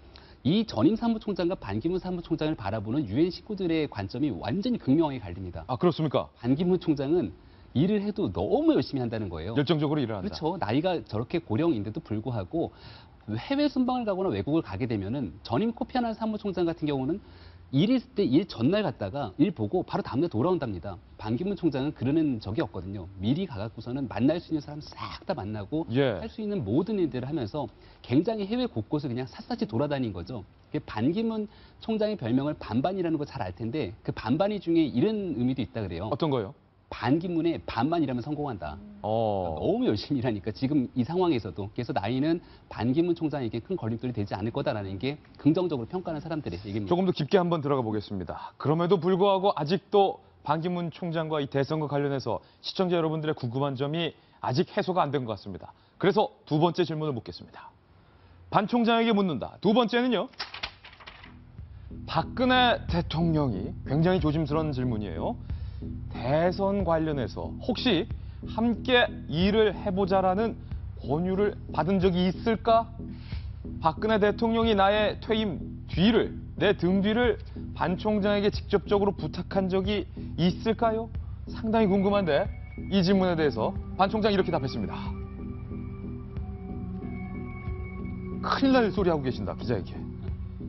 이 전임 사무총장과 반기문 사무총장을 바라보는 유엔 식구들의 관점이 완전히 극명하게 갈립니다. 아, 그렇습니까? 반기문 총장은 일을 해도 너무 열심히 한다는 거예요. 열정적으로 일을 한다. 그렇죠. 나이가 저렇게 고령인데도 불구하고 해외 순방을 가거나 외국을 가게 되면은 전임 코피 아난 사무총장 같은 경우는 일 있을 때 일 전날 갔다가 일 보고 바로 다음날 돌아온답니다. 반기문 총장은 그러는 적이 없거든요. 미리 가갖고서는 만날 수 있는 사람 싹 다 만나고 예. 할 수 있는 모든 일들을 하면서 굉장히 해외 곳곳을 그냥 샅샅이 돌아다닌 거죠. 반기문 총장의 별명을 반반이라는 거 잘 알 텐데 그 반반이 중에 이런 의미도 있다 그래요. 어떤 거요? 반기문의 반만 일하면 성공한다. 너무 열심히 일하니까 지금 이 상황에서도 그래서 나이는 반기문 총장에게 큰 걸림돌이 되지 않을 거다라는 게 긍정적으로 평가하는 사람들의 얘기입니다. 조금 더 깊게 한번 들어가 보겠습니다. 그럼에도 불구하고 아직도 반기문 총장과 이 대선과 관련해서 시청자 여러분들의 궁금한 점이 아직 해소가 안 된 것 같습니다. 그래서 두 번째 질문을 묻겠습니다. 반 총장에게 묻는다. 두 번째는요. 박근혜 대통령이 굉장히 조심스러운 질문이에요. 대선 관련해서 혹시 함께 일을 해보자라는 권유를 받은 적이 있을까? 박근혜 대통령이 나의 퇴임 뒤를, 내 등 뒤를 반 총장에게 직접적으로 부탁한 적이 있을까요? 상당히 궁금한데 이 질문에 대해서 반 총장이 이렇게 답했습니다. 큰일 날 소리 하고 계신다, 기자에게.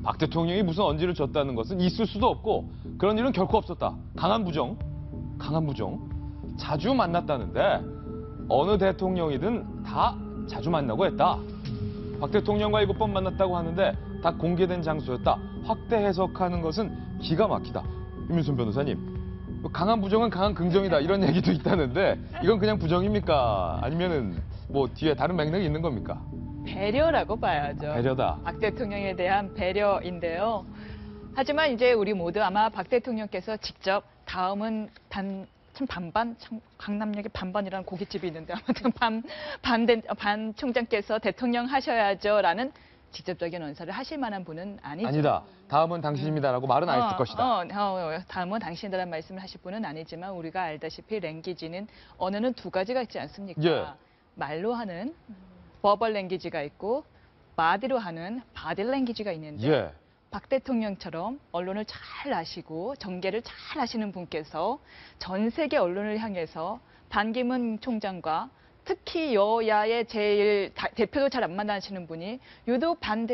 박 대통령이 무슨 언지를 줬다는 것은 있을 수도 없고 그런 일은 결코 없었다. 강한 부정. 자주 만났다는데 어느 대통령이든 다 자주 만나고 했다. 박 대통령과 7번 만났다고 하는데 다 공개된 장소였다. 확대 해석하는 것은 기가 막히다. 임윤선 변호사님, 강한 부정은 강한 긍정이다 이런 얘기도 있다는데 이건 그냥 부정입니까? 아니면은 뭐 뒤에 다른 맥락이 있는 겁니까? 배려라고 봐야죠. 배려다. 박 대통령에 대한 배려인데요. 하지만 이제 우리 모두 아마 박 대통령께서 직접 다음은 참 강남역에 반반이라는 고깃집이 있는데 아무튼 반 총장께서 대통령 하셔야죠라는 직접적인 언사를 하실 만한 분은 아니죠. 아니다. 다음은 당신입니다라고 말은 안 했을 것이다. 다음은 당신이라는 말씀을 하실 분은 아니지만 우리가 알다시피 랭귀지는 언어는 두 가지가 있지 않습니까? 예. 말로 하는 버벌 랭귀지가 있고 바디로 하는 바디 랭귀지가 있는데 예. 박 대통령처럼 언론을 잘 아시고 전개를 잘 하시는 분께서 전 세계 언론을 향해서 반기문 총장과 특히 여야의 제일 대표도 잘 안 만나시는 분이 유독 반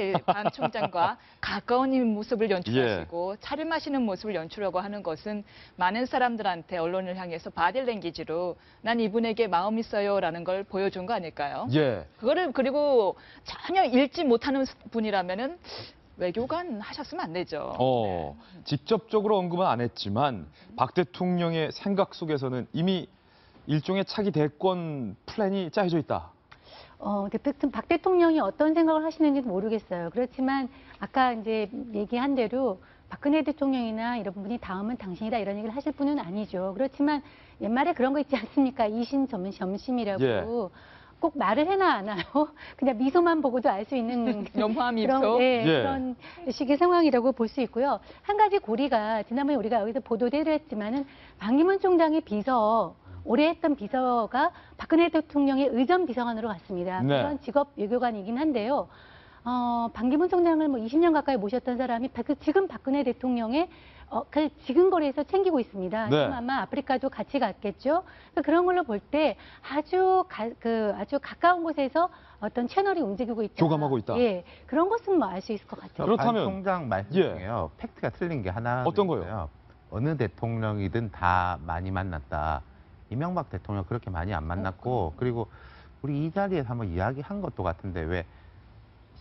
총장과 가까운 모습을 연출하시고 차림하시는 모습을 연출하고 하는 것은 많은 사람들한테 언론을 향해서 바디랭귀지로 난 이분에게 마음 있어요라는 걸 보여준 거 아닐까요? 예. 그거를 그리고 전혀 읽지 못하는 분이라면은 외교관 하셨으면 안 되죠. 직접적으로 언급은 안 했지만 박 대통령의 생각 속에서는 이미 일종의 차기 대권 플랜이 짜여져 있다. 박 대통령이 어떤 생각을 하시는지는 모르겠어요. 그렇지만 아까 이제 얘기한 대로 박근혜 대통령이나 이런 분이 다음은 당신이다 이런 얘기를 하실 분은 아니죠. 그렇지만 옛말에 그런 거 있지 않습니까? 이심점심이라고. 예. 꼭 말을 해나 안 하요. 그냥 미소만 보고도 알 수 있는 연화한 미소. 그런 식의 상황이라고 볼 수 있고요. 한 가지 고리가 지난번에 우리가 여기서 보도도 했지만은 반기문 총장의 비서 오래 했던 비서가 박근혜 대통령의 의전 비서관으로 갔습니다. 네. 그런 직업 외교관이긴 한데요. 반기문 총장을 뭐 20년 가까이 모셨던 사람이 지금 박근혜 대통령의 그 지근거리에서 챙기고 있습니다. 네. 지금 아마 아프리카도 같이 갔겠죠. 그런 걸로 볼 때 아주 가까운 곳에서 어떤 채널이 움직이고 있다. 교감하고 있다. 예, 그런 것은 뭐 알 수 있을 것 같아요. 그렇다면 반 총장 말씀 중에요. 팩트가 틀린 게 하나 어떤 있어요. 거요? 어느 대통령이든 다 많이 만났다. 이명박 대통령 그렇게 많이 안 만났고 그리고 우리 이 자리에서 한번 이야기한 것도 같은데 왜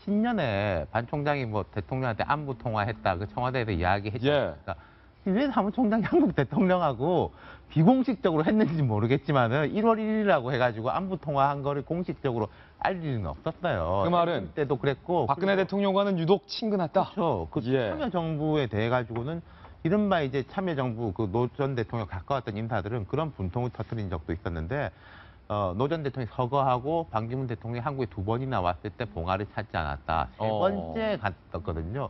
신년에 반 총장이 뭐 대통령한테 안부 통화했다 그 청와대에서 이야기했으니까 왜 사무총장이 한국 대통령하고 비공식적으로 했는지 모르겠지만은 1월 1일이라고 해가지고 안부 통화한 거를 공식적으로 알 일은 없었어요. 그 말은 때도 그랬고 박근혜 대통령과는 유독 친근했다. 그렇죠. 그 참여정부에 대해 가지고는 이른바 이제 참여정부 그 노 전 대통령 가까웠던 인사들은 그런 분통을 터뜨린 적도 있었는데 노 전 대통령이 서거하고 반기문 대통령이 한국에 2번이나 왔을 때 봉화를 찾지 않았다. 3번째 갔었거든요.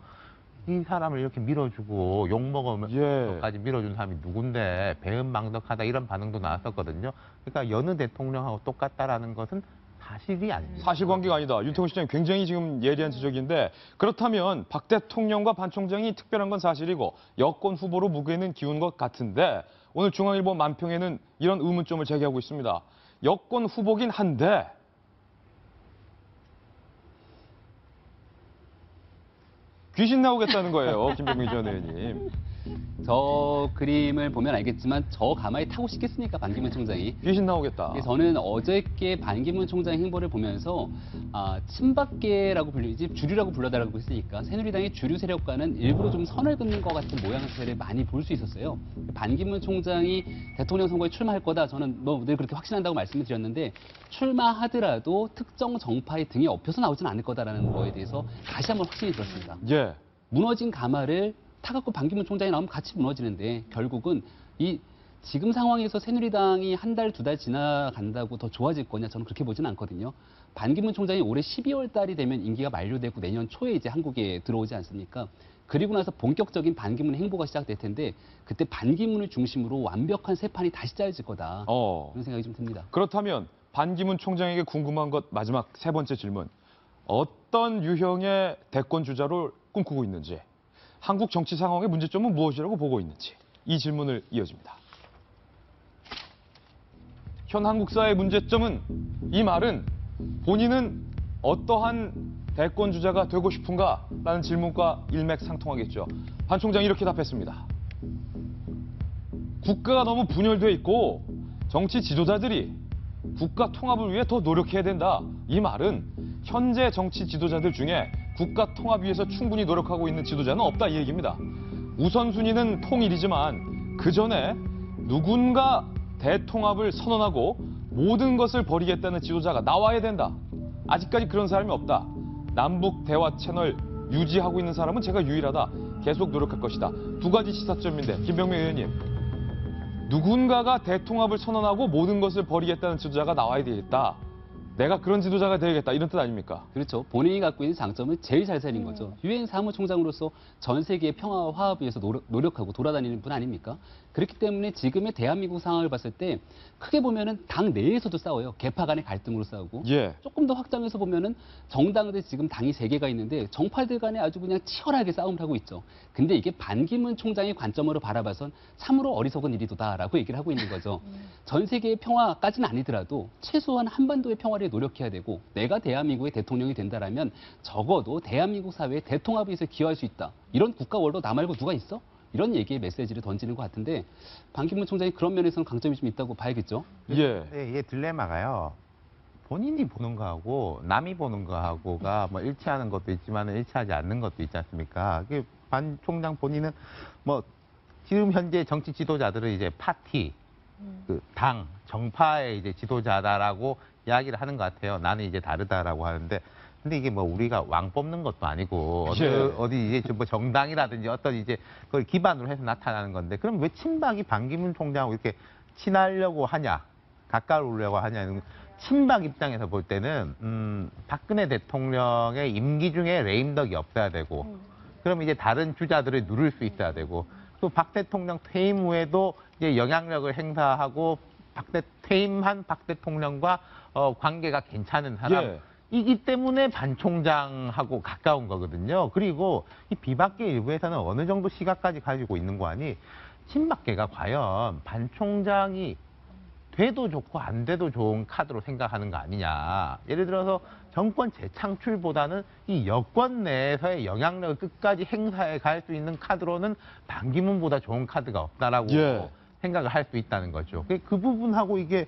이 사람을 이렇게 밀어주고 욕먹으면서까지 밀어준 사람이 누군데 배은망덕하다 이런 반응도 나왔었거든요. 그러니까 여느 대통령하고 똑같다라는 것은 사실이 아닙니다. 사실관계가 아니다. 윤태곤 시장님 굉장히 지금 예리한 지적인데 그렇다면 박 대통령과 반 총장이 특별한 건 사실이고 여권 후보로 무게는 기운 것 같은데 오늘 중앙일보 만평에는 이런 의문점을 제기하고 있습니다. 여권 후보긴 한데 귀신 나오겠다는 거예요. 김병민 전 의원님. 저 그림을 보면 알겠지만 저 가마에 타고 싶겠습니까, 반기문 총장이? 귀신 나오겠다. 저는 어저께 반기문 총장 행보를 보면서 친박계라고 불리지 주류라고 불러달라고 했으니까 새누리당의 주류 세력과는 일부러 좀 선을 긋는 것 같은 모양새를 많이 볼 수 있었어요. 반기문 총장이 대통령 선거에 출마할 거다. 저는 늘 그렇게 확신한다고 말씀을 드렸는데 출마하더라도 특정 정파의 등에 업혀서 나오진 않을 거다라는 거에 대해서 다시 한번 확신이 들었습니다. 예. 무너진 가마를 타갖고 반기문 총장이 나오면 같이 무너지는데 결국은 이 지금 상황에서 새누리당이 한 달, 두 달 지나간다고 더 좋아질 거냐 저는 그렇게 보지는 않거든요. 반기문 총장이 올해 12월 달이 되면 임기가 만료되고 내년 초에 이제 한국에 들어오지 않습니까? 그리고 나서 본격적인 반기문 행보가 시작될 텐데 그때 반기문을 중심으로 완벽한 새 판이 다시 짜여질 거다. 그런 생각이 좀 듭니다. 그렇다면 반기문 총장에게 궁금한 것 마지막 세 번째 질문. 어떤 유형의 대권 주자를 꿈꾸고 있는지, 한국 정치 상황의 문제점은 무엇이라고 보고 있는지 이 질문을 이어집니다. 현 한국사의 문제점은 이 말은 본인은 어떠한 대권 주자가 되고 싶은가? 라는 질문과 일맥상통하겠죠. 반 총장이 이렇게 답했습니다. 국가가 너무 분열돼 있고 정치 지도자들이 국가 통합을 위해 더 노력해야 된다. 이 말은 현재 정치 지도자들 중에 국가 통합 위해서 충분히 노력하고 있는 지도자는 없다 이 얘기입니다. 우선순위는 통일이지만 그 전에 누군가 대통합을 선언하고 모든 것을 버리겠다는 지도자가 나와야 된다. 아직까지 그런 사람이 없다. 남북 대화 채널 유지하고 있는 사람은 제가 유일하다. 계속 노력할 것이다. 두 가지 시사점인데 김병민 의원님. 누군가가 대통합을 선언하고 모든 것을 버리겠다는 지도자가 나와야 되겠다. 내가 그런 지도자가 되겠다. 이런 뜻 아닙니까? 그렇죠. 본인이 갖고 있는 장점을 제일 잘 살린 거죠. 유엔 사무총장으로서 전 세계의 평화와 화합을 위해서 노력하고 돌아다니는 분 아닙니까? 그렇기 때문에 지금의 대한민국 상황을 봤을 때 크게 보면은 당 내에서도 싸워요. 계파 간의 갈등으로 싸우고. 예. 조금 더 확장해서 보면은 정당들 지금 당이 3개가 있는데 정파들 간에 아주 그냥 치열하게 싸움을 하고 있죠. 근데 이게 반기문 총장의 관점으로 바라봐선 참으로 어리석은 일이도다라고 얘기를 하고 있는 거죠. 전 세계의 평화까지는 아니더라도 최소한 한반도의 평화를 노력해야 되고 내가 대한민국의 대통령이 된다라면 적어도 대한민국 사회의 대통합에 위해서 기여할 수 있다. 이런 국가 원로 나 말고 누가 있어? 이런 얘기의 메시지를 던지는 것 같은데 반기문 총장이 그런 면에서는 강점이 좀 있다고 봐야겠죠. 예. 네, 이게 딜레마가요. 본인이 보는 거하고 남이 보는 거하고가 뭐 일치하는 것도 있지만 일치하지 않는 것도 있지 않습니까? 반 총장 본인은 뭐 지금 현재 정치 지도자들은 이제 파티, 그 당, 정파의 이제 지도자다라고 이야기를 하는 것 같아요. 나는 이제 다르다라고 하는데. 근데 이게 뭐 우리가 왕 뽑는 것도 아니고 어디 이제 뭐 정당이라든지 어떤 이제 그걸 기반으로 해서 나타나는 건데 그럼 왜 친박이 반기문 총장하고 이렇게 친하려고 하냐, 가까우려고 하냐. 친박 입장에서 볼 때는 박근혜 대통령의 임기 중에 레임덕이 없어야 되고 그럼 이제 다른 주자들을 누를 수 있어야 되고 또 박 대통령 퇴임 후에도 이제 영향력을 행사하고 퇴임한 박 대통령과 관계가 괜찮은 사람. 예. 이기 때문에 반 총장하고 가까운 거거든요. 그리고 이 비박계 일부에서는 어느 정도 시각까지 가지고 있는 거 아니 친박계가 과연 반 총장이 돼도 좋고 안 돼도 좋은 카드로 생각하는 거 아니냐. 예를 들어서 정권 재창출보다는 이 여권 내에서의 영향력을 끝까지 행사해 갈 수 있는 카드로는 반기문보다 좋은 카드가 없다라고 생각을 할 수 있다는 거죠. 그 부분하고 이게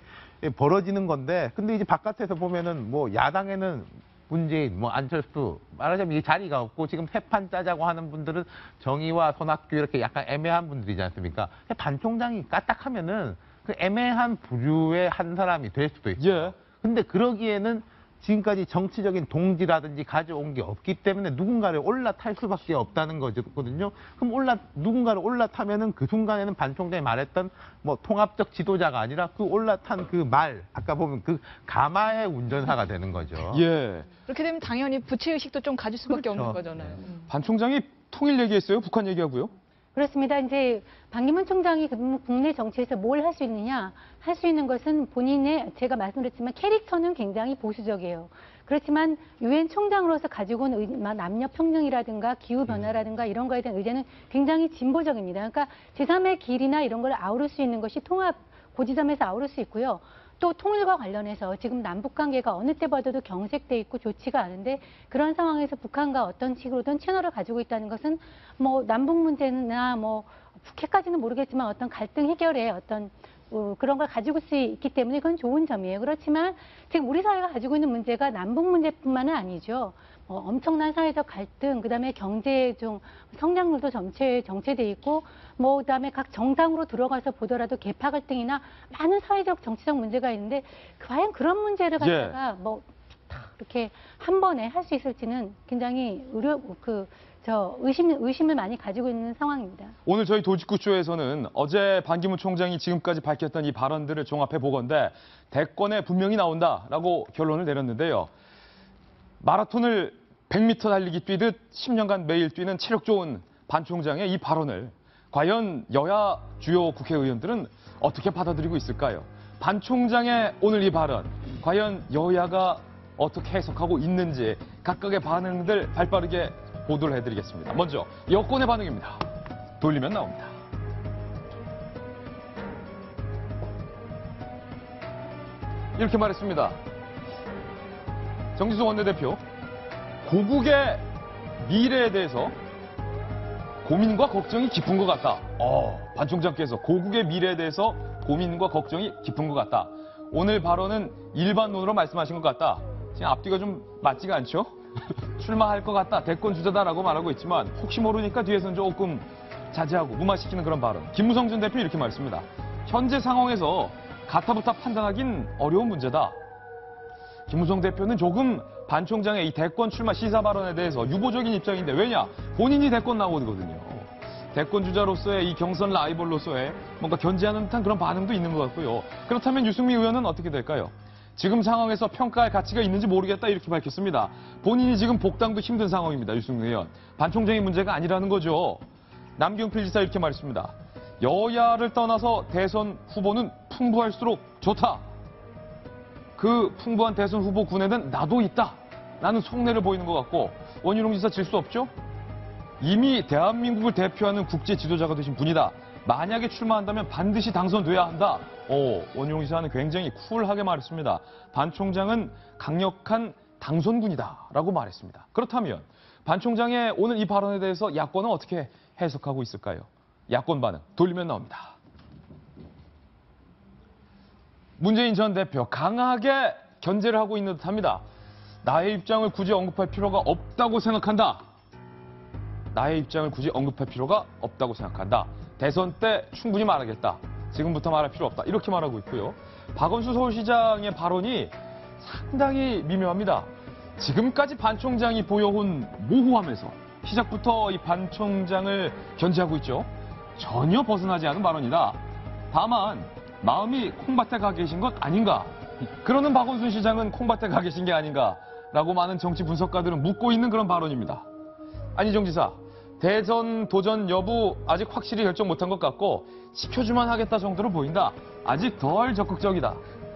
벌어지는 건데, 근데 이제 바깥에서 보면은 뭐 야당에는 문재인, 뭐 안철수, 말하자면 이 자리가 없고 지금 새 판 짜자고 하는 분들은 정의와 손학규 이렇게 약간 애매한 분들이지 않습니까? 반 총장이 까딱하면은 그 애매한 부류의 한 사람이 될 수도 있어요. 근데 그러기에는 지금까지 정치적인 동지라든지 가져온 게 없기 때문에 누군가를 올라탈 수밖에 없다는 거거든요. 그럼 누군가를 올라타면은 그 순간에는 반 총장이 말했던 뭐 통합적 지도자가 아니라 그 올라탄 그 말, 아까 보면 그 가마의 운전사가 되는 거죠. 예. 그렇게 되면 당연히 부채의식도 좀 가질 수밖에 없는 거잖아요. 반 총장이 통일 얘기했어요? 북한 얘기하고요? 그렇습니다. 이제 반기문 총장이 국내 정치에서 뭘 할 수 있느냐? 할 수 있는 것은 본인의, 제가 말씀드렸지만 캐릭터는 굉장히 보수적이에요. 그렇지만 유엔 총장으로서 가지고 온 남녀 평등이라든가 기후 변화라든가 이런 거에 대한 의제는 굉장히 진보적입니다. 그러니까 제3의 길이나 이런 걸 아우를 수 있는 것이 통합 고지점에서 아우를 수 있고요. 또 통일과 관련해서 지금 남북 관계가 어느 때 봐도 경색돼 있고 좋지가 않은데 그런 상황에서 북한과 어떤 식으로든 채널을 가지고 있다는 것은 뭐 남북 문제나 뭐 북해까지는 모르겠지만 어떤 갈등 해결에 어떤 그런 걸 가지고 수 있기 때문에 그건 좋은 점이에요. 그렇지만 지금 우리 사회가 가지고 있는 문제가 남북 문제뿐만은 아니죠. 엄청난 사회적 갈등, 그다음에 경제 중 성장률도 정체돼 있고, 그다음에 각 정당으로 들어가서 보더라도 계파 갈등이나 많은 사회적 정치적 문제가 있는데 과연 그런 문제를 갖다가 이렇게 한 번에 할 수 있을지는 굉장히 의심을 많이 가지고 있는 상황입니다. 오늘 저희 도직구쇼에서는 어제 반기문 총장이 지금까지 밝혔던 이 발언들을 종합해 보건대 대권에 분명히 나온다라고 결론을 내렸는데요. 마라톤을 100m 달리기 뛰듯 10년간 매일 뛰는 체력 좋은 반 총장의 이 발언을 과연 여야 주요 국회의원들은 어떻게 받아들이고 있을까요? 반 총장의 오늘 이 발언, 과연 여야가 어떻게 해석하고 있는지 각각의 반응들 발빠르게 보도를 해드리겠습니다. 먼저 여권의 반응입니다. 돌리면 나옵니다. 이렇게 말했습니다. 정진석 원내대표, 고국의 미래에 대해서 고민과 걱정이 깊은 것 같다. 반 총장께서 고국의 미래에 대해서 고민과 걱정이 깊은 것 같다. 오늘 발언은 일반론으로 말씀하신 것 같다. 지금 앞뒤가 좀 맞지가 않죠? 출마할 것 같다, 대권 주자다라고 말하고 있지만 혹시 모르니까 뒤에서는 조금 자제하고 무마시키는 그런 발언. 김무성 전 대표 이렇게 말했습니다. 현재 상황에서 가타부타 판단하긴 어려운 문제다. 김무성 대표는 조금 반 총장의 이 대권 출마 시사 발언에 대해서 유보적인 입장인데 왜냐? 본인이 대권 나오거든요. 대권 주자로서의 이 경선 라이벌로서의 뭔가 견제하는 듯한 그런 반응도 있는 것 같고요. 그렇다면 유승민 의원은 어떻게 될까요? 지금 상황에서 평가할 가치가 있는지 모르겠다 이렇게 밝혔습니다. 본인이 지금 복당도 힘든 상황입니다. 유승민 의원. 반 총장의 문제가 아니라는 거죠. 남경필 지사 이렇게 말했습니다. 여야를 떠나서 대선 후보는 풍부할수록 좋다. 그 풍부한 대선 후보 군에는 나도 있다. 라는 속내를 보이는 것 같고 원희룡 지사 질 수 없죠? 이미 대한민국을 대표하는 국제 지도자가 되신 분이다. 만약에 출마한다면 반드시 당선돼야 한다. 원희룡 지사는 굉장히 쿨하게 말했습니다. 반 총장은 강력한 당선군이다. 라고 말했습니다. 그렇다면 반 총장의 오늘 이 발언에 대해서 야권은 어떻게 해석하고 있을까요? 야권 반응 돌리면 나옵니다. 문재인 전 대표 강하게 견제를 하고 있는 듯합니다. 나의 입장을 굳이 언급할 필요가 없다고 생각한다. 나의 입장을 굳이 언급할 필요가 없다고 생각한다. 대선 때 충분히 말하겠다. 지금부터 말할 필요 없다. 이렇게 말하고 있고요. 박원순 서울시장의 발언이 상당히 미묘합니다. 지금까지 반 총장이 보여온 모호함에서 시작부터 이 반 총장을 견제하고 있죠. 전혀 벗어나지 않은 발언이다. 다만 마음이 콩밭에 가 계신 것 아닌가. 그러는 박원순 시장은 콩밭에 가 계신 게 아닌가라고 많은 정치 분석가들은 묻고 있는 그런 발언입니다. 안희정 지사, 대선 도전 여부 아직 확실히 결정 못한 것 같고 지켜주만 하겠다 정도로 보인다. 아직 덜 적극적이다.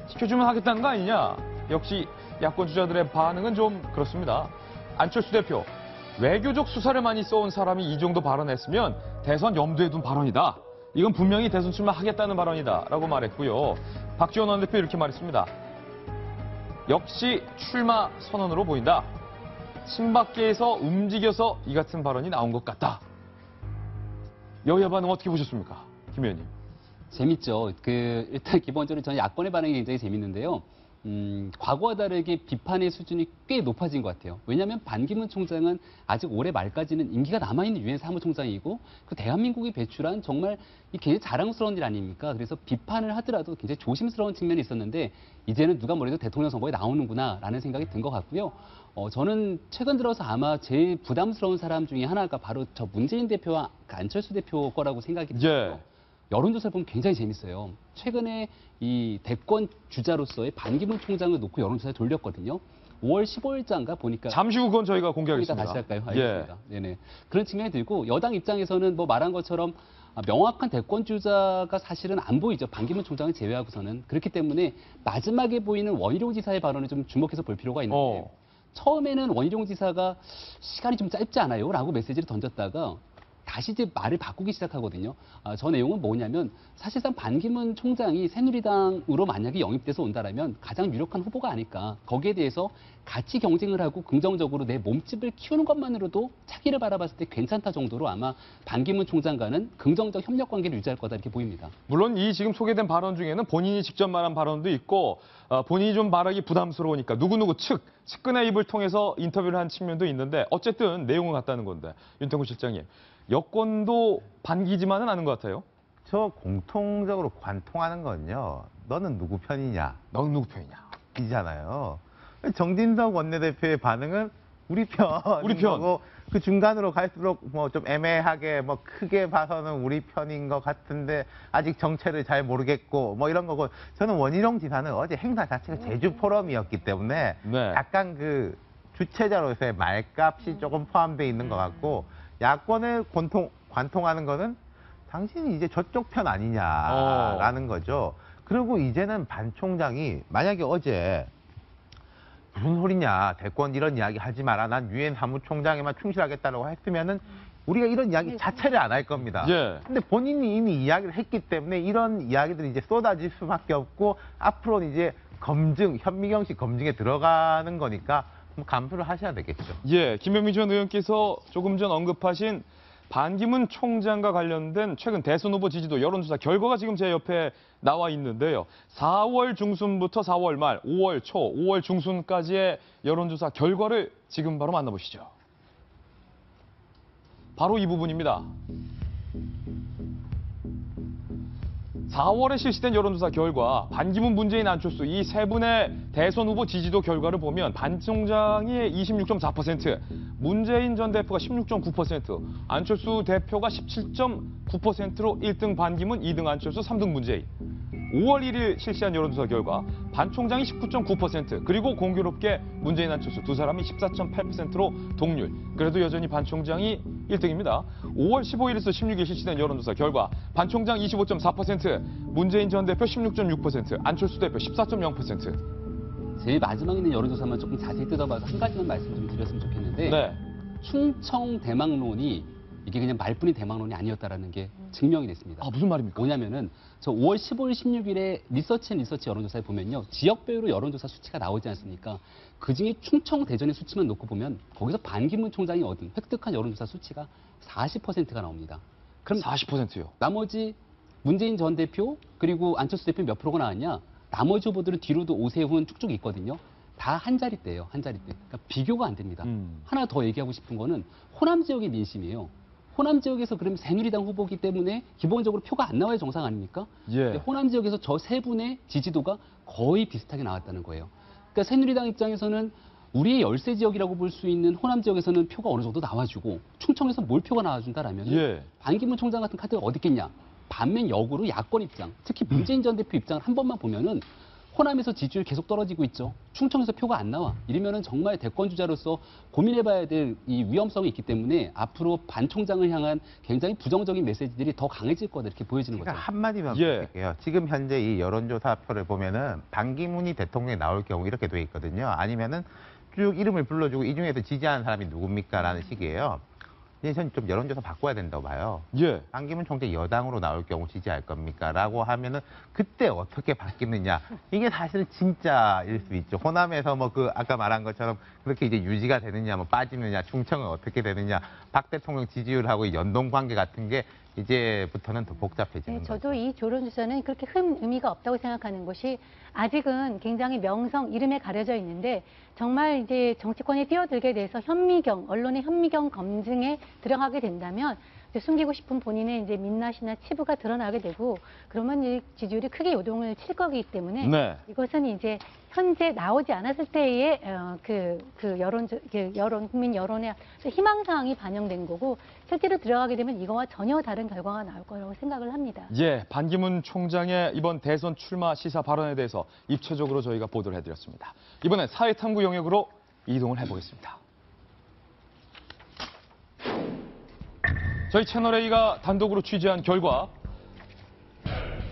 지켜주면 하겠다는 거 아니냐. 역시 야권 주자들의 반응은 좀 그렇습니다. 안철수 대표, 외교적 수사를 많이 써온 사람이 이 정도 발언했으면 대선 염두에 둔 발언이다. 이건 분명히 대선 출마하겠다는 발언이다. 라고 말했고요. 박지원 원내대표 이렇게 말했습니다. 역시 출마 선언으로 보인다. 친박계에서 움직여서 이 같은 발언이 나온 것 같다. 여야 반응 어떻게 보셨습니까? 김 의원님. 재밌죠. 일단 기본적으로 저는 야권의 반응이 굉장히 재밌는데요. 과거와 다르게 비판의 수준이 꽤 높아진 것 같아요. 왜냐하면 반기문 총장은 아직 올해 말까지는 임기가 남아있는 유엔 사무총장이고 그 대한민국이 배출한 정말 굉장히 자랑스러운 일 아닙니까? 그래서 비판을 하더라도 굉장히 조심스러운 측면이 있었는데 이제는 누가 뭐래도 대통령 선거에 나오는구나 라는 생각이 든 것 같고요. 저는 최근 들어서 아마 제일 부담스러운 사람 중에 하나가 바로 저 문재인 대표와 안철수 대표 거라고 생각이 들어요. 여론조사를 보면 굉장히 재밌어요. 최근에 이 대권 주자로서의 반기문 총장을 놓고 여론조사를 돌렸거든요. 5월 15일자인가 보니까 잠시 후 그건 저희가 이따 공개하겠습니다. 다시 할까요? 예. 알겠습니다. 네네. 그런 측면이 들고 여당 입장에서는 뭐 말한 것처럼 명확한 대권주자가 사실은 안 보이죠. 반기문 총장을 제외하고서는. 그렇기 때문에 마지막에 보이는 원희룡 지사의 발언을 좀 주목해서 볼 필요가 있는데 처음에는 원희룡 지사가 시간이 좀 짧지 않아요? 라고 메시지를 던졌다가 다시 이제 말을 바꾸기 시작하거든요. 저 내용은 뭐냐면 사실상 반기문 총장이 새누리당으로 만약에 영입돼서 온다라면 가장 유력한 후보가 아닐까. 거기에 대해서 같이 경쟁을 하고 긍정적으로 내 몸집을 키우는 것만으로도 차기를 바라봤을 때 괜찮다 정도로 아마 반기문 총장과는 긍정적 협력 관계를 유지할 거다 이렇게 보입니다. 물론 이 지금 소개된 발언 중에는 본인이 직접 말한 발언도 있고 본인이 좀 말하기 부담스러우니까 누구누구 측근의 입을 통해서 인터뷰를 한 측면도 있는데 어쨌든 내용은 같다는 건데 윤태곤 실장님. 여권도 반기지만은 않은 것 같아요. 저 공통적으로 관통하는 건요. 너는 누구 편이냐? 너는 누구 편이냐? 이잖아요. 정진석 원내대표의 반응은 우리 편. 우리 편. 거고 그 중간으로 갈수록 뭐 좀 애매하게 뭐 크게 봐서는 우리 편인 것 같은데 아직 정체를 잘 모르겠고 뭐 이런 거고 저는 원희룡 지사는 어제 행사 자체가 제주 포럼이었기 때문에 약간 그 주최자로서의 말값이 조금 포함되어 있는 것 같고 야권을 관통하는 거는 당신이 이제 저쪽 편 아니냐라는 거죠. 그리고 이제는 반 총장이 만약에 어제 무슨 소리냐 대권 이런 이야기 하지 마라 난 유엔 사무총장에만 충실하겠다고 했으면은 우리가 이런 이야기 자체를 안 할 겁니다. 근데 본인이 이미 이야기를 했기 때문에 이런 이야기들이 이제 쏟아질 수밖에 없고 앞으로는 이제 검증 현미경식 검증에 들어가는 거니까 감수를 하셔야 되겠죠. 예, 김병민 전 의원께서 조금 전 언급하신 반기문 총장과 관련된 최근 대선 후보 지지도 여론조사 결과가 지금 제 옆에 나와 있는데요. 4월 중순부터 4월 말, 5월 초, 5월 중순까지의 여론조사 결과를 지금 바로 만나보시죠. 바로 이 부분입니다. 4월에 실시된 여론조사 결과 반기문, 문재인, 안철수 이 세 분의 대선 후보 지지도 결과를 보면 반 총장이 26.4%, 문재인 전 대표가 16.9%, 안철수 대표가 17.9%로 1등 반기문, 2등 안철수, 3등 문재인. 5월 1일 실시한 여론조사 결과 반 총장이 19.9%, 그리고 공교롭게 문재인, 안철수 두 사람이 14.8%로 동률. 그래도 여전히 반 총장이 1등입니다. 5월 15일에서 16일 실시된 여론조사 결과 반 총장 25.4%, 문재인 전 대표 16.6%, 안철수 대표 14.0%. 제일 마지막에 있는 여론조사만 조금 자세히 뜯어봐서 한 가지만 말씀 좀 드렸으면 좋겠는데 충청 대망론이 이게 그냥 말뿐인 대망론이 아니었다라는 게 증명이 됐습니다. 무슨 말입니까? 뭐냐면은 저 5월 15일, 16일에 리서치 여론조사에 보면요. 지역별로 여론조사 수치가 나오지 않습니까? 그중에 충청, 대전의 수치만 놓고 보면 거기서 반기문 총장이 얻은 획득한 여론조사 수치가 40%가 나옵니다. 그럼 40%요? 나머지 문재인 전 대표 그리고 안철수 대표 몇 프로가 나왔냐? 나머지 후보들은 뒤로도 오세훈 쭉쭉 있거든요. 다 한 자릿대예요. 한 자릿대. 그러니까 비교가 안 됩니다. 하나 더 얘기하고 싶은 거는 호남 지역의 민심이에요. 호남 지역에서 그러면 새누리당 후보기 때문에 기본적으로 표가 안 나와야 정상 아닙니까? 근데 호남 지역에서 저 세 분의 지지도가 거의 비슷하게 나왔다는 거예요. 그러니까 새누리당 입장에서는 우리의 열세 지역이라고 볼 수 있는 호남 지역에서는 표가 어느 정도 나와주고 충청에서 몰표가 나와준다라면 반기문 총장 같은 카드가 어디 있겠냐? 반면 역으로 야권 입장, 특히 문재인 전 대표 입장을 한 번만 보면은 호남에서 지지율 계속 떨어지고 있죠. 충청에서 표가 안 나와. 이러면은 정말 대권 주자로서 고민해봐야 될 이 위험성이 있기 때문에 앞으로 반 총장을 향한 굉장히 부정적인 메시지들이 더 강해질 거다 이렇게 보여지는 거죠. 한마디만 부탁드릴게요. 지금 현재 이 여론조사표를 보면은 반기문이 대통령에 나올 경우 이렇게 돼 있거든요. 아니면은 쭉 이름을 불러주고 이 중에서 지지하는 사람이 누굽니까라는 식이에요. 이제 저는 좀 여론조사 바꿔야 된다고 봐요. 반기문 총장 여당으로 나올 경우 지지할 겁니까? 라고 하면은 그때 어떻게 바뀌느냐. 이게 사실 진짜일 수 있죠. 호남에서 뭐 그 아까 말한 것처럼 그렇게 이제 유지가 되느냐, 뭐 빠지느냐, 충청은 어떻게 되느냐, 박 대통령 지지율하고 연동 관계 같은 게 이제부터는 더 복잡해지는 거죠. 저도 이 여론조사는 그렇게 큰 의미가 없다고 생각하는 것이 아직은 굉장히 명성, 이름에 가려져 있는데 정말 이제 정치권에 뛰어들게 돼서 현미경, 언론의 현미경 검증에 들어가게 된다면 이제 숨기고 싶은 본인의 이제 민낯이나 치부가 드러나게 되고 그러면 이제 지지율이 크게 요동을 칠 거기 때문에 네. 이것은 이제 현재 나오지 않았을 때의 국민 여론의 희망사항이 반영된 거고 실제로 들어가게 되면 이거와 전혀 다른 결과가 나올 거라고 생각을 합니다. 예, 반기문 총장의 이번 대선 출마 시사 발언에 대해서 입체적으로 저희가 보도를 해드렸습니다. 이번엔 사회탐구 영역으로 이동을 해보겠습니다. 저희 채널A가 단독으로 취재한 결과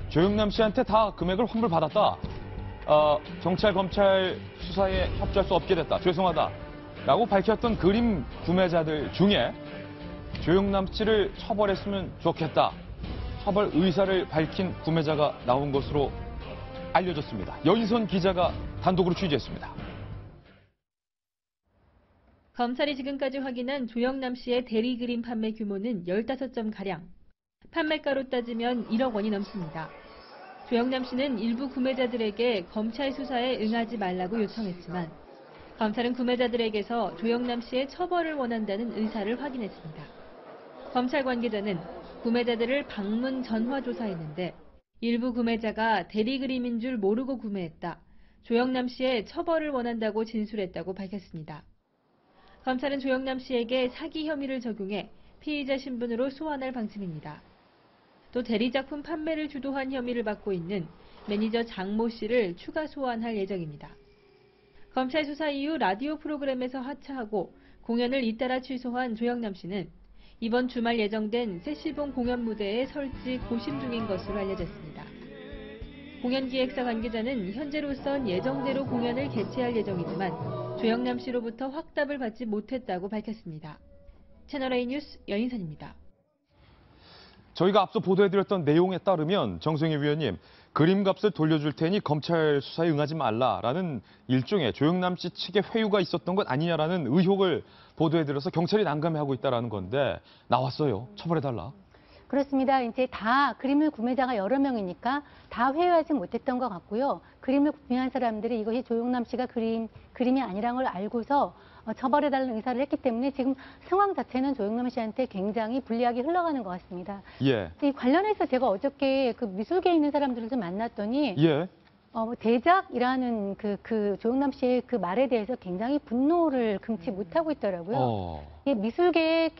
조영남 씨한테 다 금액을 환불받았다. 경찰, 검찰 수사에 협조할 수 없게 됐다. 죄송하다. 라고 밝혔던 그림 구매자들 중에 조영남 씨를 처벌했으면 좋겠다. 처벌 의사를 밝힌 구매자가 나온 것으로 알려졌습니다. 여인선 기자가 단독으로 취재했습니다. 검찰이 지금까지 확인한 조영남 씨의 대리 그림 판매 규모는 15점가량. 판매가로 따지면 1억 원이 넘습니다. 조영남 씨는 일부 구매자들에게 검찰 수사에 응하지 말라고 요청했지만 검찰은 구매자들에게서 조영남 씨의 처벌을 원한다는 의사를 확인했습니다. 검찰 관계자는 구매자들을 방문 전화 조사했는데 일부 구매자가 대리 그림인 줄 모르고 구매했다. 조영남 씨의 처벌을 원한다고 진술했다고 밝혔습니다. 검찰은 조영남 씨에게 사기 혐의를 적용해 피의자 신분으로 소환할 방침입니다. 또 대리작품 판매를 주도한 혐의를 받고 있는 매니저 장모 씨를 추가 소환할 예정입니다. 검찰 수사 이후 라디오 프로그램에서 하차하고 공연을 잇따라 취소한 조영남 씨는 이번 주말 예정된 세시봉 공연 무대에 설지 고심 중인 것으로 알려졌습니다. 공연기획사 관계자는 현재로선 예정대로 공연을 개최할 예정이지만 조영남 씨로부터 확답을 받지 못했다고 밝혔습니다. 채널A 뉴스 여인선입니다. 저희가 앞서 보도해드렸던 내용에 따르면 정승희 위원님, 그림값을 돌려줄 테니 검찰 수사에 응하지 말라라는 일종의 조영남 씨 측의 회유가 있었던 것 아니냐라는 의혹을 보도해드려서 경찰이 난감해하고 있다는 건데 나왔어요. 처벌해달라. 그렇습니다. 이제 다 그림을 구매자가 여러 명이니까 다 회유하지 못했던 것 같고요. 그림을 구매한 사람들이 이것이 조영남 씨가 그림이 아니라는 걸 알고서 처벌해달라는 의사를 했기 때문에 지금 상황 자체는 조영남 씨한테 굉장히 불리하게 흘러가는 것 같습니다. 예. 이 관련해서 제가 어저께 그 미술계에 있는 사람들을 좀 만났더니 예. 대작이라는 그 조영남 씨의 그 말에 대해서 굉장히 분노를 금치 못하고 있더라고요. 이 미술계의